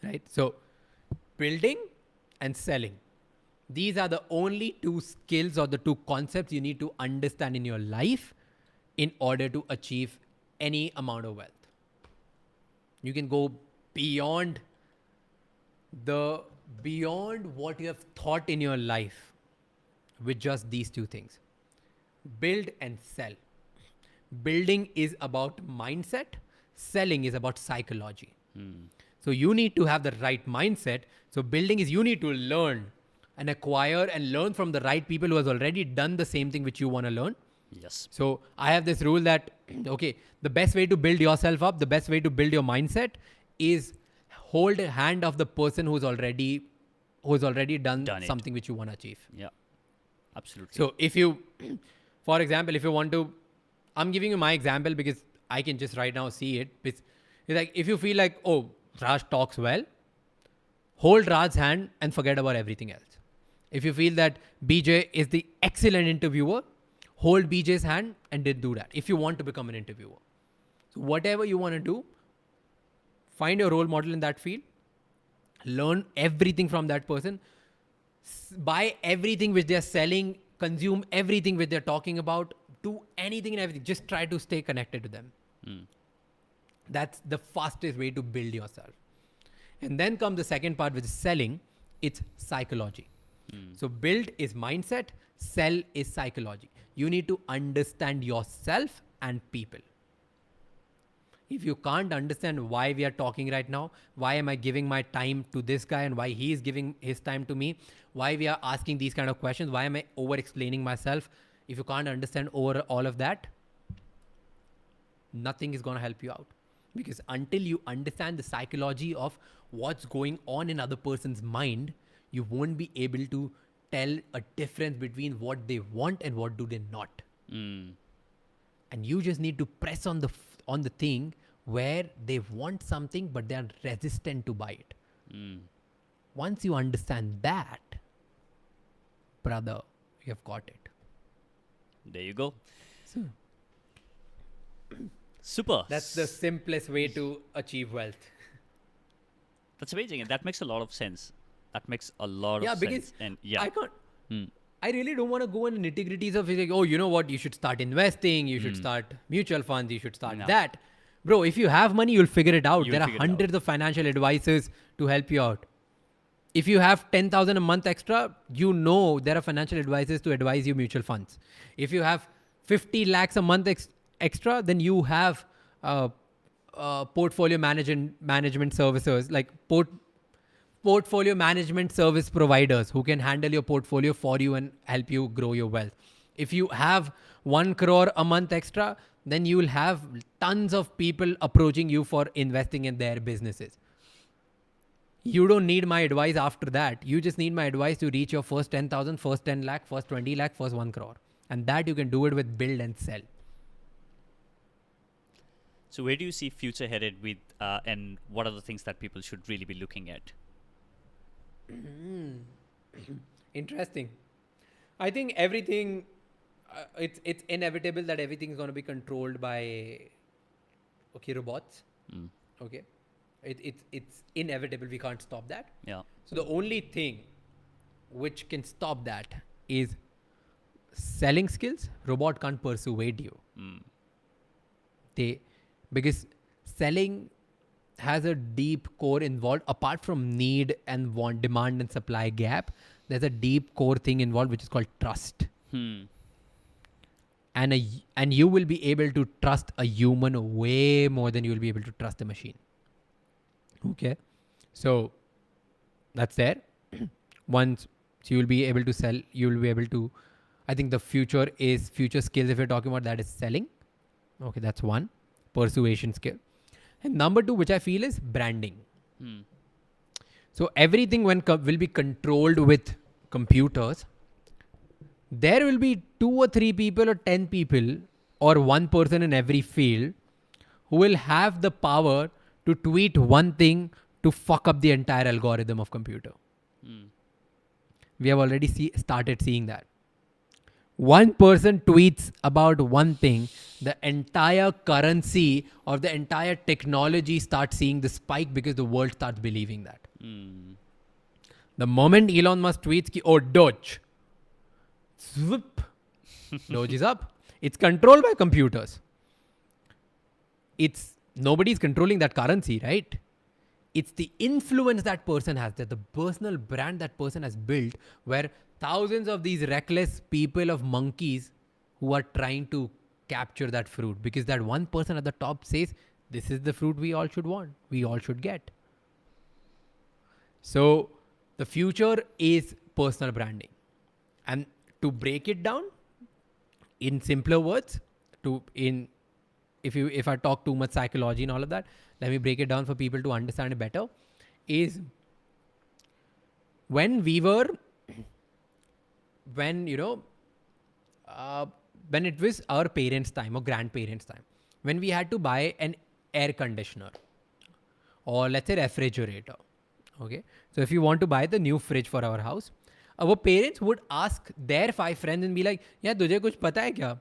Speaker 2: Right? So building and selling. These are the only two skills or the two concepts you need to understand in your life in order to achieve any amount of wealth. You can go beyond what you have thought in your life with just these two things. Build and sell. Building is about mindset. Selling is about psychology. So you need to have the right mindset. So building is you need to learn and acquire and learn from the right people who has already done the same thing which you want to learn.
Speaker 1: Yes.
Speaker 2: So I have this rule that, okay, the best way to build yourself up, the best way to build your mindset is hold a hand of the person who's already done something which you want to achieve.
Speaker 1: Yeah, absolutely.
Speaker 2: So if you, for example, if you want to, I'm giving you my example because I can just right now see it. It's like, if you feel like, oh, Raj talks well, hold Raj's hand and forget about everything else. If you feel that BJ is the excellent interviewer, hold BJ's hand and did do that if you want to become an interviewer. So whatever you want to do, find your role model in that field, learn everything from that person, buy everything which they're selling, consume everything which they're talking about, do anything and everything. Just try to stay connected to them. That's the fastest way to build yourself. And then comes the second part, which is selling. It's psychology. So build is mindset, sell is psychology. You need to understand yourself and people. If you can't understand why we are talking right now, why am I giving my time to this guy and why he is giving his time to me, why we are asking these kind of questions, why am I over explaining myself? If you can't understand over all of that, nothing is going to help you out. Because until you understand the psychology of what's going on in other person's mind, you won't be able to tell a difference between what they want and what do they not. And you just need to press on the thing where they want something but they are resistant to buy it. Once you understand that, brother, you have got it.
Speaker 1: There you go.
Speaker 2: So,
Speaker 1: Super.
Speaker 2: that's the simplest way to achieve wealth.
Speaker 1: That's amazing, and that makes a lot of sense. That makes a lot of sense.
Speaker 2: Because
Speaker 1: And yeah,
Speaker 2: I can't. I really don't want to go in the nitty-gritties of like, oh, you know what, you should start investing, you should start mutual funds, you should start
Speaker 1: No.
Speaker 2: that. Bro, if you have money, you'll figure it out.
Speaker 1: You'll
Speaker 2: There are
Speaker 1: figure it out.
Speaker 2: hundreds of financial advisors to help you out. If you have 10,000 a month extra, you know there are financial advisors to advise you mutual funds. If you have 50 lakhs a month extra, then you have portfolio management services like portfolio management service providers who can handle your portfolio for you and help you grow your wealth. If you have 1 crore a month extra, then you will have tons of people approaching you for investing in their businesses. You don't need my advice after that. You just need my advice to reach your first 10,000, first 10 lakh, first 20 lakh, first 1 crore. And that you can do it with build and sell.
Speaker 1: So where do you see future headed with, and what are the things that people should really be looking at?
Speaker 2: Interesting. I think everything, it's inevitable that everything is going to be controlled by, robots. Okay. It's inevitable. We can't stop that.
Speaker 1: Yeah.
Speaker 2: So the only thing which can stop that is selling skills. Robot can't persuade you. Because selling has a deep core involved. Apart from need and want, demand and supply gap, there's a deep core thing involved which is called trust. And you will be able to trust a human way more than you will be able to trust a machine. Okay, so that's there. Once you will be able to sell, you will be able to. I think the future skills. If you're talking about that, is selling. Okay, that's one. Persuasion skill. And number two, which I feel is branding. So everything will be controlled with computers. There will be 2 or 3 people or 10 people or one person in every field who will have the power to tweet one thing to fuck up the entire algorithm of computer. We have already started seeing that. One person tweets about one thing, the entire currency or the entire technology starts seeing the spike because the world starts believing that. The moment Elon Musk tweets, oh, Doge, swoop, Doge is up. It's controlled by computers. Nobody's controlling that currency, right? It's the influence that person has, that the personal brand that person has built, where thousands of these reckless people of monkeys who are trying to capture that fruit, because that one person at the top says, this is the fruit we all should want, we all should get. So the future is personal branding. And to break it down in simpler words, if I talk too much psychology and all of that, let me break it down for people to understand it better. Is when it was our parents' time or grandparents' time, when we had to buy an air conditioner or let's say refrigerator. Okay. So if you want to buy the new fridge for our house, our parents would ask their 5 friends and be like, yeah, tujhe kuch pata hai kya?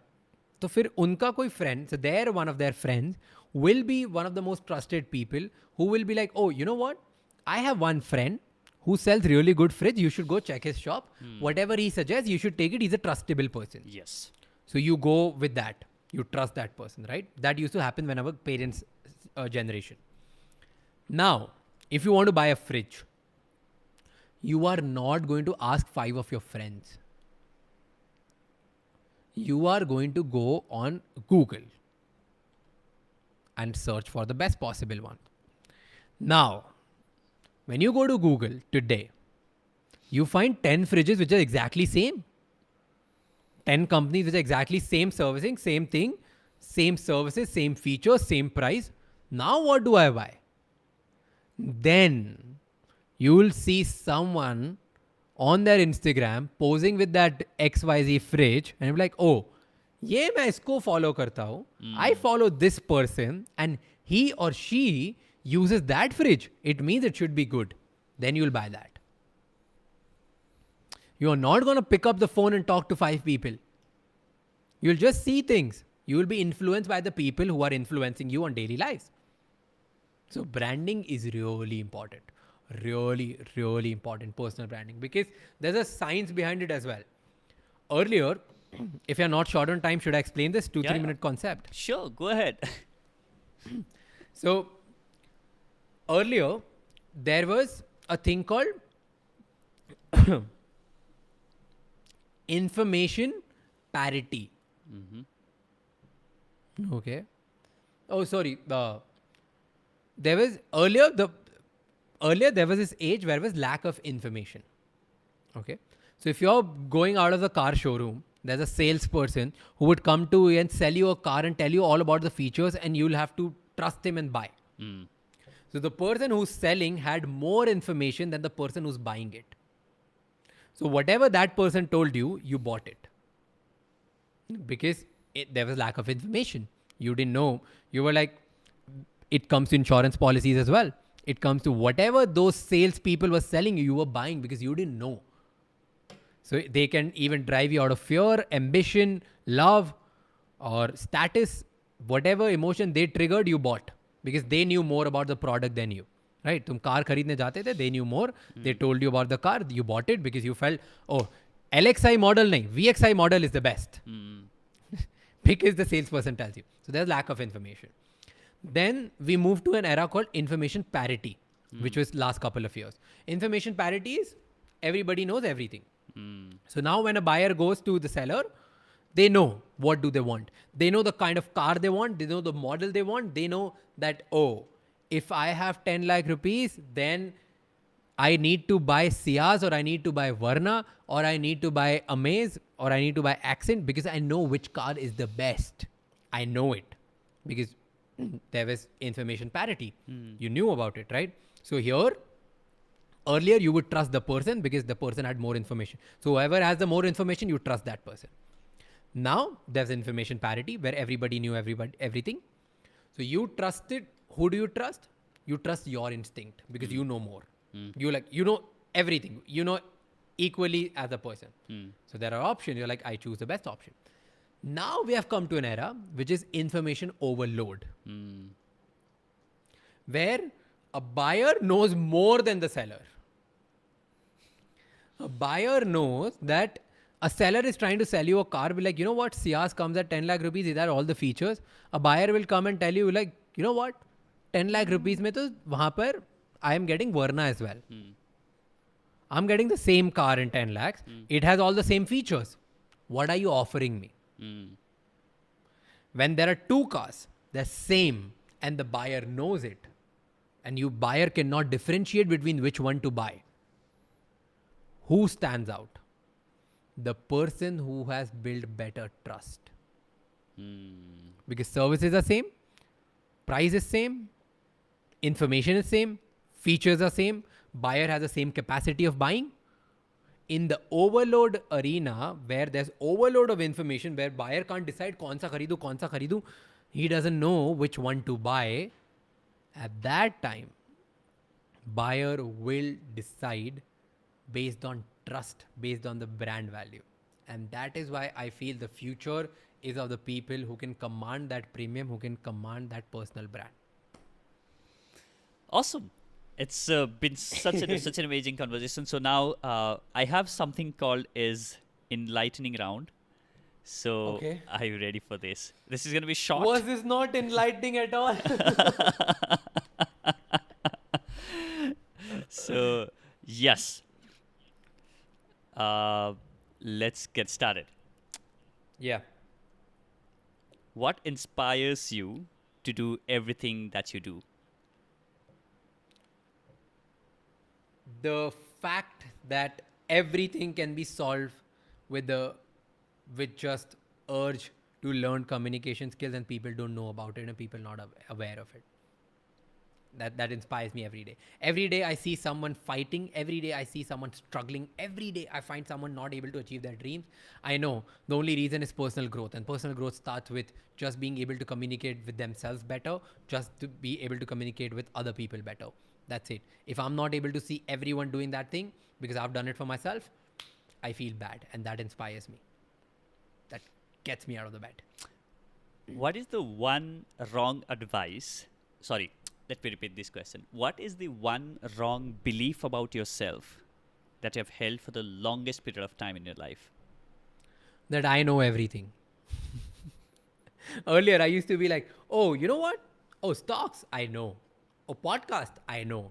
Speaker 2: तो फिर उनका कोई friend, so they're one of their friends, will be one of the most trusted people who will be like, oh, you know what? I have one friend who sells really good fridge. You should go check his shop. Whatever he suggests, you should take it. He's a trustable person.
Speaker 1: Yes.
Speaker 2: So you go with that. You trust that person, right? That used to happen when our parents' generation. Now, if you want to buy a fridge, you are not going to ask 5 of your friends. You are going to go on Google and search for the best possible one. Now, when you go to Google today, you find 10 fridges which are exactly same. 10 companies which are exactly same servicing, same thing, same services, same features, same price. Now what do I buy? Then you will see someone on their Instagram posing with that XYZ fridge and you'll be like, oh, ye main isko follow karta hu. I follow this person and he or she uses that fridge. It means it should be good. Then you'll buy that. You're not going to pick up the phone and talk to 5 people. You'll just see things. You will be influenced by the people who are influencing you on daily lives. So branding is really important. Really, really important, personal branding, because there's a science behind it as well. earlier, if you're not short on time, should I explain this 2-3
Speaker 1: Yeah.
Speaker 2: minute concept?
Speaker 1: Sure, go ahead.
Speaker 2: So earlier, there was a thing called information parity. Okay. Oh, sorry. There was earlier there was this age where there was lack of information. Okay. So if you're going out of the car showroom, there's a salesperson who would come to you and sell you a car and tell you all about the features, and you'll have to trust him and buy. So the person who's selling had more information than the person who's buying it. So whatever that person told you, you bought it. Because there was lack of information. You didn't know. You were like, it comes to insurance policies as well. It comes to whatever those salespeople were selling you, you were buying because you didn't know. So they can even drive you out of fear, ambition, love, or status. Whatever emotion they triggered, you bought because they knew more about the product than you. Right? तुम car खरीदने जाते थे, they knew more. They told you about the car. You bought it because you felt, oh, LXI model nahi, VXI model is the best. Because the salesperson tells you. So there's lack of information. Then we moved to an era called information parity, which was last couple of years. Information parity is everybody knows everything. So now when a buyer goes to the seller, they know what do they want. They know the kind of car they want. They know the model they want. They know that, oh, if I have 10 lakh rupees, then I need to buy Ciaz, or I need to buy Verna, or I need to buy Amaze, or I need to buy Accent, because I know which car is the best. I know it because there was information parity. You knew about it, right? So here, earlier you would trust the person because the person had more information. So whoever has the more information, you trust that person. Now there's information parity where everybody knew everything. So you trusted. Who do you trust? You trust your instinct because you know more. You know everything. You know equally as a person. So there are options. You're like, I choose the best option. Now we have come to an era which is information overload, where a buyer knows more than the seller. A buyer knows that a seller is trying to sell you a car, be like, you know what, Ciaz comes at 10 lakh rupees, these are all the features. A buyer will come and tell you, like, you know what, 10 lakh rupees mein to wahan par I am getting Verna as well. I'm getting the same car in 10 lakhs. It has all the same features. What are you offering me? When there are two cars, they're same, and the buyer knows it, and you buyer cannot differentiate between which one to buy. Who stands out? The person who has built better trust. Because services are same, price is same, information is same, features are same, buyer has the same capacity of buying. In the overload arena, where there's overload of information, where buyer can't decide kaun sa kharidu, he doesn't know which one to buy. At that time, buyer will decide based on trust, based on the brand value. And that is why I feel the future is of the people who can command that premium, who can command that personal brand.
Speaker 1: Awesome. It's been such an amazing conversation. So now I have something called is enlightening round. So
Speaker 2: Okay.
Speaker 1: are you ready for this? This is going to be short.
Speaker 2: Was this not enlightening at all?
Speaker 1: So yes. Let's get started.
Speaker 2: Yeah.
Speaker 1: What inspires you to do everything that you do?
Speaker 2: The fact that everything can be solved with just urge to learn communication skills, and people don't know about it and people not aware of it. That inspires me every day. Every day I see someone fighting. Every day I see someone struggling. Every day I find someone not able to achieve their dreams. I know the only reason is personal growth, and personal growth starts with just being able to communicate with themselves better, just to be able to communicate with other people better. That's it. If I'm not able to see everyone doing that thing because I've done it for myself, I feel bad, and that inspires me. That gets me out of the bed.
Speaker 1: What is the one wrong advice? Sorry, let me repeat this question. What is the one wrong belief about yourself that you have held for the longest period of time in your life?
Speaker 2: that I know everything. Earlier, I used to be like, oh, you know what? Oh, stocks, I know. Oh, podcast, I know.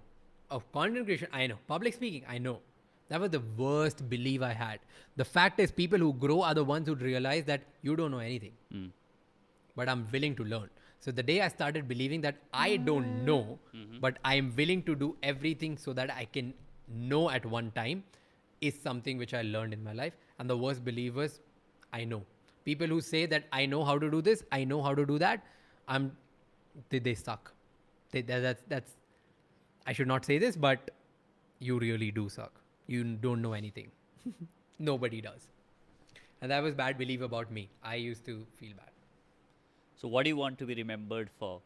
Speaker 2: Oh, content creation, I know. Public speaking, I know. That was the worst belief I had. The fact is, people who grow are the ones who realize that you don't know anything, but I'm willing to learn. So the day I started believing that I don't know, but I am willing to do everything so that I can know at one time, is something which I learned in my life. And the worst believers, I know. People who say that I know how to do this, I know how to do that, they suck. That's I should not say this, but you really do suck. You don't know anything. Nobody does. And that was bad belief about me. I used to feel bad.
Speaker 1: So what do you want to be remembered for?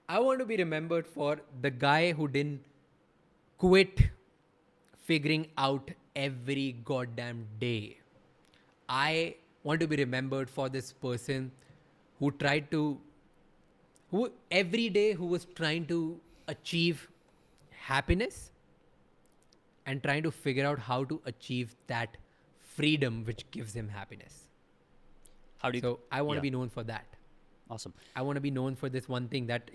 Speaker 2: I want to be remembered for the guy who didn't quit figuring out every goddamn day. I want to be remembered for this person who every day who was trying to achieve happiness and trying to figure out how to achieve that freedom which gives him happiness.
Speaker 1: How do you?
Speaker 2: So I want to
Speaker 1: yeah.
Speaker 2: be known for that.
Speaker 1: Awesome.
Speaker 2: I want to be known for this one thing that,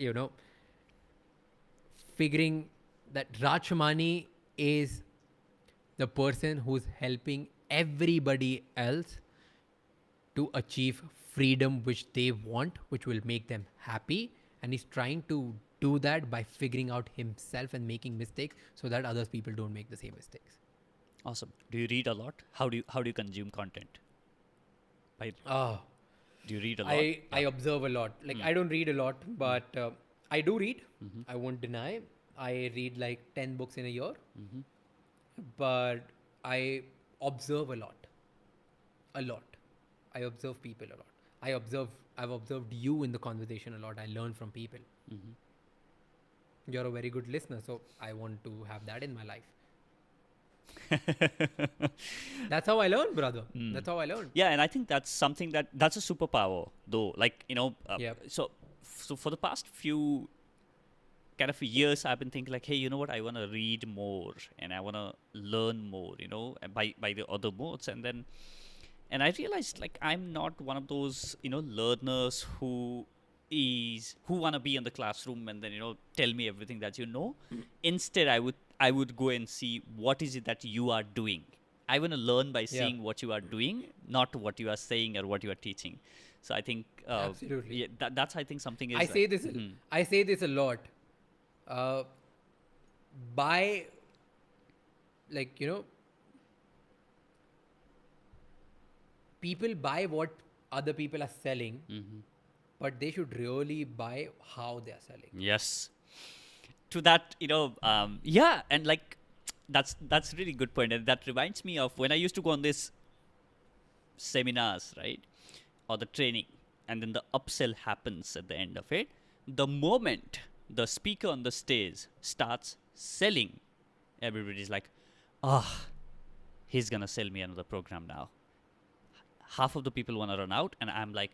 Speaker 2: figuring that Raj Shamani is the person who's helping everybody else to achieve freedom which they want, which will make them happy. And he's trying to do that by figuring out himself and making mistakes so that other people don't make the same mistakes.
Speaker 1: Awesome. Do you read a lot? How do you consume content?
Speaker 2: Oh,
Speaker 1: Do you read a lot?
Speaker 2: I observe a lot. Like, I don't read a lot, but I do read. I won't deny. I read like 10 books in a year. But I observe a lot. A lot. I observe people a lot. I've observed you in the conversation a lot. I learn from people. You're a very good listener, so I want to have that in my life. That's how I learn, brother. That's how I learn.
Speaker 1: Yeah, and I think that's something that's a superpower, though. Like,
Speaker 2: Yep.
Speaker 1: So for the past few kind of years, I've been thinking like, hey, you know what? I want to read more and I want to learn more, by the other modes, and I realized like I'm not one of those learners who want to be in the classroom and then tell me everything that you know. Instead, I would go and see what is it that you are doing. I want to learn by seeing what you are doing, not what you are saying or what you are teaching. So I think
Speaker 2: Absolutely.
Speaker 1: yeah, that's I think something is
Speaker 2: I say this. I say this a lot. Buy, like, people buy what other people are selling, but they should really buy how they are selling.
Speaker 1: Yes. To that, yeah, and like that's really good point, and that reminds me of when I used to go on this seminars, right, or the training, and then the upsell happens at the end of it. The moment the speaker on the stage starts selling, everybody's like, he's gonna sell me another program now. Half of the people want to run out, and I'm like,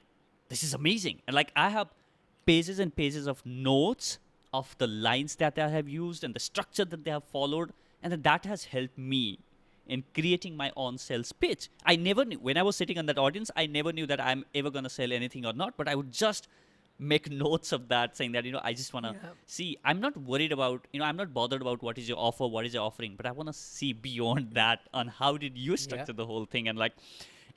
Speaker 1: this is amazing. And like I have pages and pages of notes of the lines that I have used and the structure that they have followed, and then that has helped me in creating my own sales pitch. I never knew, when I was sitting on that audience, I never knew that I'm ever going to sell anything or not, but I would just make notes of that, saying that, I just want to see, I'm not worried about, I'm not bothered about what is your offer, what is your offering, but I want to see beyond that on how did you structure the whole thing. And like,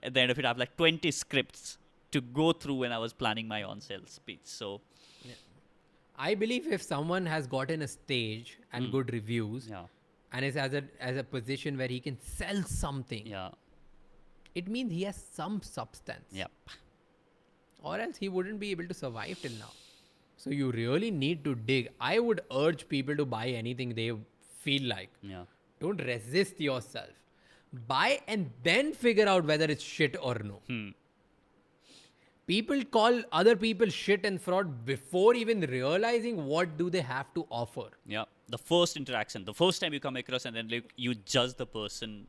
Speaker 1: at the end of it, I have like 20 scripts to go through when I was planning my own sales speech. So
Speaker 2: I believe if someone has gotten a stage and good reviews and is as a position where he can sell something, it means he has some substance.
Speaker 1: Yep.
Speaker 2: Or else he wouldn't be able to survive till now. So you really need to dig. I would urge people to buy anything they feel like.
Speaker 1: Yeah.
Speaker 2: Don't resist yourself. Buy and then figure out whether it's shit or no. People call other people shit and fraud before even realizing what do they have to offer.
Speaker 1: Yeah. The first interaction, the first time you come across, and then like, you judge the person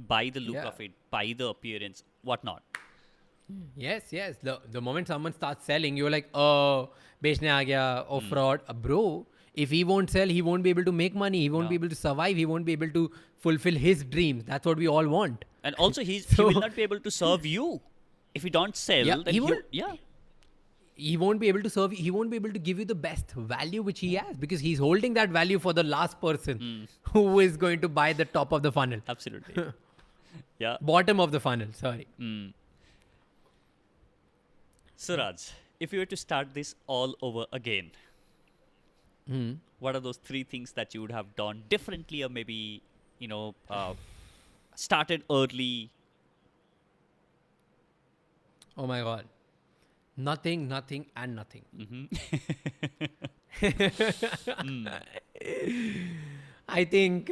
Speaker 1: by the look of it, by the appearance, whatnot.
Speaker 2: Yes. The moment someone starts selling, you're like, oh, bechne aa gaya, oh, fraud. Bro, If he won't sell, he won't be able to make money. He won't be
Speaker 1: Yeah.
Speaker 2: able to survive. He won't be able to fulfill his dreams. That's what we all want.
Speaker 1: And also, he
Speaker 2: So-
Speaker 1: will not be able to serve you if you don't sell.
Speaker 2: Yeah,
Speaker 1: then
Speaker 2: he won't.
Speaker 1: Yeah.
Speaker 2: He won't be able to serve. He won't be able to give you the best value which he has, because he's holding that value for the last person who is going to buy the top of the funnel,
Speaker 1: Absolutely. Yeah.
Speaker 2: bottom of the funnel. Sorry.
Speaker 1: Suraj, if you were to start this all over again, what are those 3 things that you would have done differently, or maybe, started early?
Speaker 2: Oh my God. Nothing, nothing, and nothing. I think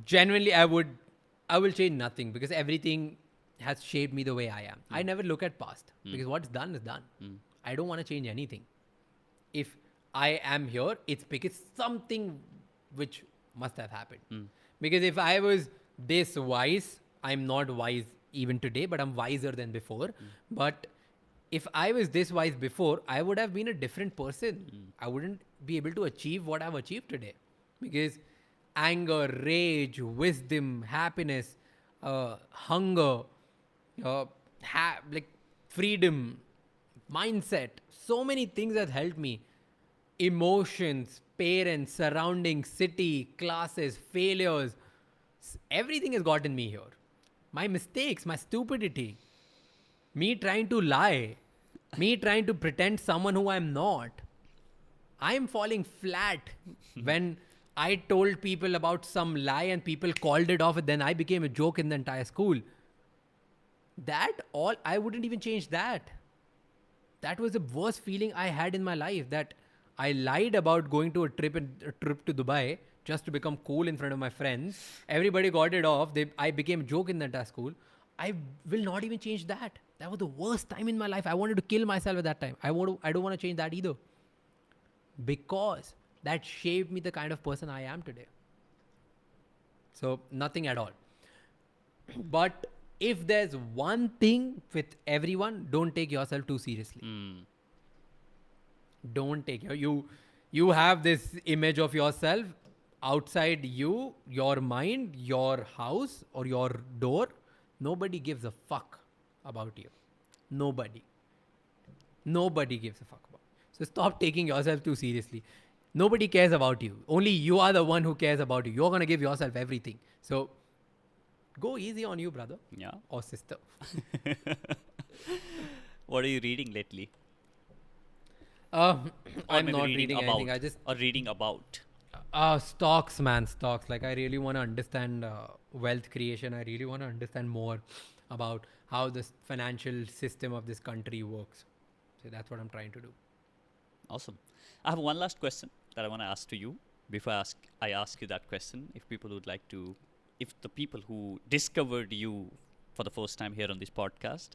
Speaker 2: genuinely I will change nothing, because everything has shaped me the way I am. I never look at past, because what's done is done. I don't want to change anything. If I am here, it's because something which must have happened. Because if I was this wise, I'm not wise even today, but I'm wiser than before. But if I was this wise before, I would have been a different person. I wouldn't be able to achieve what I've achieved today. Because anger, rage, wisdom, happiness, hunger, like freedom, mindset, so many things that helped me. Emotions, parents, surroundings, city, classes, failures, everything has gotten me here. My mistakes, my stupidity, me trying to lie, me trying to pretend someone who I'm not. I'm falling flat when I told people about some lie and people called it off, and then I became a joke in the entire school. That all, I wouldn't even change that. That was the worst feeling I had in my life, that I lied about going to a trip to Dubai just to become cool in front of my friends. Everybody got it off. I became a joke in the entire school. I will not even change that. That was the worst time in my life. I wanted to kill myself at that time. I don't want to change that either, because that shaped me the kind of person I am today. So nothing at all. But if there's one thing with everyone, don't take yourself too seriously. Don't take you have this image of yourself outside you, your mind, your house, or your door. Nobody gives a fuck about you. Nobody gives a fuck about you. So stop taking yourself too seriously. Nobody cares about you. Only you are the one who cares about you. You're going to give yourself everything. So go easy on you, brother.
Speaker 1: Yeah.
Speaker 2: Or sister.
Speaker 1: What are you reading lately?
Speaker 2: I'm
Speaker 1: maybe
Speaker 2: not reading
Speaker 1: about,
Speaker 2: anything. I just
Speaker 1: or reading about.
Speaker 2: stocks, man, stocks. Like, I really want to understand wealth creation. I really want to understand more about how the financial system of this country works. So that's what I'm trying to do.
Speaker 1: Awesome. I have one last question that I want to ask to you. Before I ask you that question, if people would like to, if the people who discovered you for the first time here on this podcast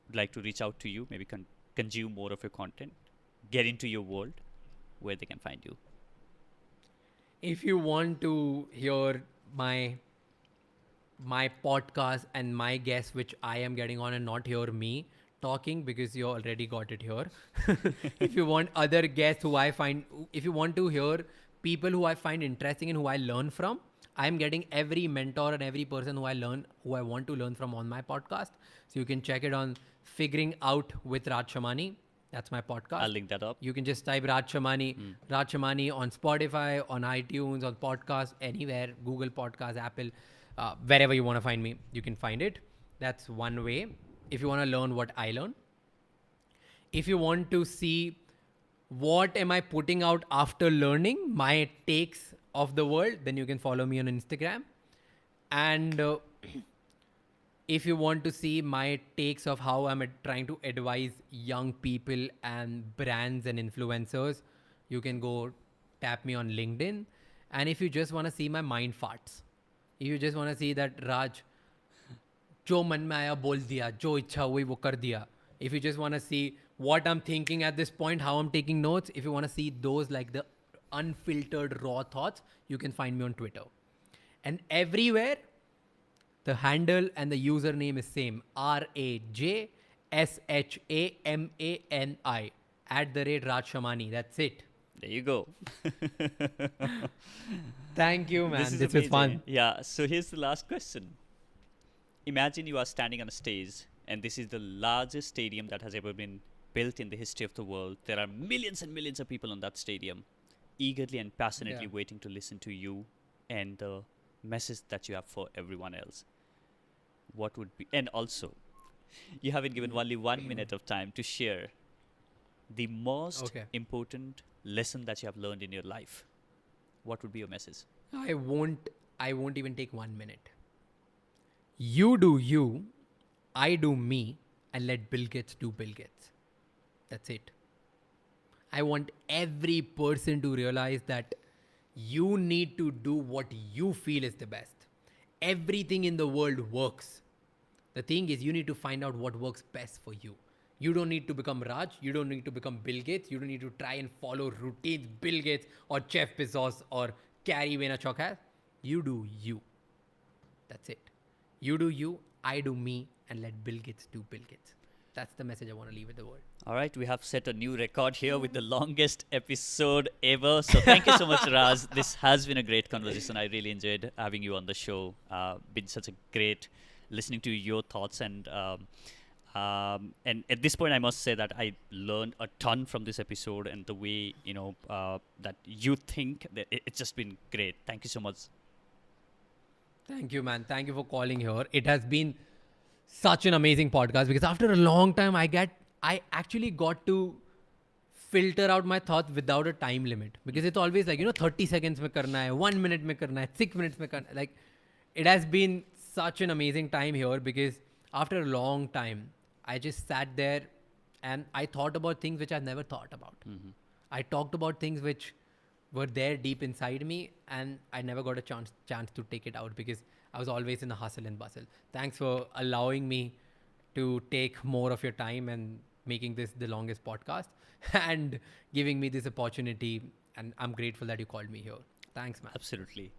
Speaker 1: would like to reach out to you, maybe consume more of your content, get into your world, where they can find you.
Speaker 2: If you want to hear my podcast and my guests, which I am getting on, and not hear me talking, because you already got it here. If you want other guests if you want to hear people who I find interesting and who I learn from, I'm getting every mentor and every person who I want to learn from on my podcast. So you can check it on Figuring Out with Raj Shamani. That's my podcast.
Speaker 1: I'll link that up.
Speaker 2: You can just type Raj Shamani on Spotify, on iTunes, on podcast, anywhere, Google Podcasts, Apple, wherever you want to find me, you can find it. That's one way. If you want to learn what I learn. If you want to see what am I putting out after learning, my takes of the world, then you can follow me on Instagram. And if you want to see my takes of how I'm trying to advise young people and brands and influencers, you can go tap me on LinkedIn. And if you just want to see my mind farts, if you just want to see that Raj, जो मन में आया बोल दिया, जो इच्छा हुई वो कर दिया. If you just want to see what I'm thinking at this point, how I'm taking notes, if you want to see those, like the unfiltered raw thoughts, you can find me on Twitter. And everywhere, the handle and the username is same, RAJSHAMANI @ Raj Shamani. That's it.
Speaker 1: There you go.
Speaker 2: Thank you,
Speaker 1: This
Speaker 2: man.
Speaker 1: is
Speaker 2: This was
Speaker 1: amazing.
Speaker 2: fun.
Speaker 1: Yeah. So here's the last question. Imagine you are standing on a stage, and this is the largest stadium that has ever been built in the history of the world. There are millions and millions of people on that stadium, eagerly and passionately
Speaker 2: Yeah.
Speaker 1: waiting to listen to you and the message that you have for everyone else. What would be, and also, you have been given only 1 minute of time to share the most
Speaker 2: Okay.
Speaker 1: important lesson that you have learned in your life. What would be your message?
Speaker 2: I won't. I won't even take 1 minute. You do you, I do me, and let Bill Gates do Bill Gates. That's it. I want every person to realize that you need to do what you feel is the best. Everything in the world works. The thing is, you need to find out what works best for you. You don't need to become Raj. You don't need to become Bill Gates. You don't need to try and follow routines Bill Gates or Jeff Bezos or Gary Vaynerchuk has. You do you. That's it. You do you, I do me, and let Bill Gates do Bill Gates. That's the message I want to leave with the world.
Speaker 1: All right, we have set a new record here with the longest episode ever. So thank you so much, Raz. This has been a great conversation. I really enjoyed having you on the show. Been such a great listening to your thoughts and at this point, I must say that I learned a ton from this episode and the way that you think. That it's just been great. Thank you so much.
Speaker 2: Thank you, man. Thank you for calling here. It has been such an amazing podcast because after a long time, I actually got to filter out my thoughts without a time limit because it's always like 30 seconds mein karna hai, 1 minute mein karna hai, 6 minutes mein karna hai. Like it has been such an amazing time here because after a long time, I just sat there and I thought about things which I've never thought about. I talked about things which were there deep inside me and I never got a chance to take it out because I was always in the hustle and bustle. Thanks for allowing me to take more of your time and making this the longest podcast and giving me this opportunity. And I'm grateful that you called me here. Thanks, man.
Speaker 1: Absolutely.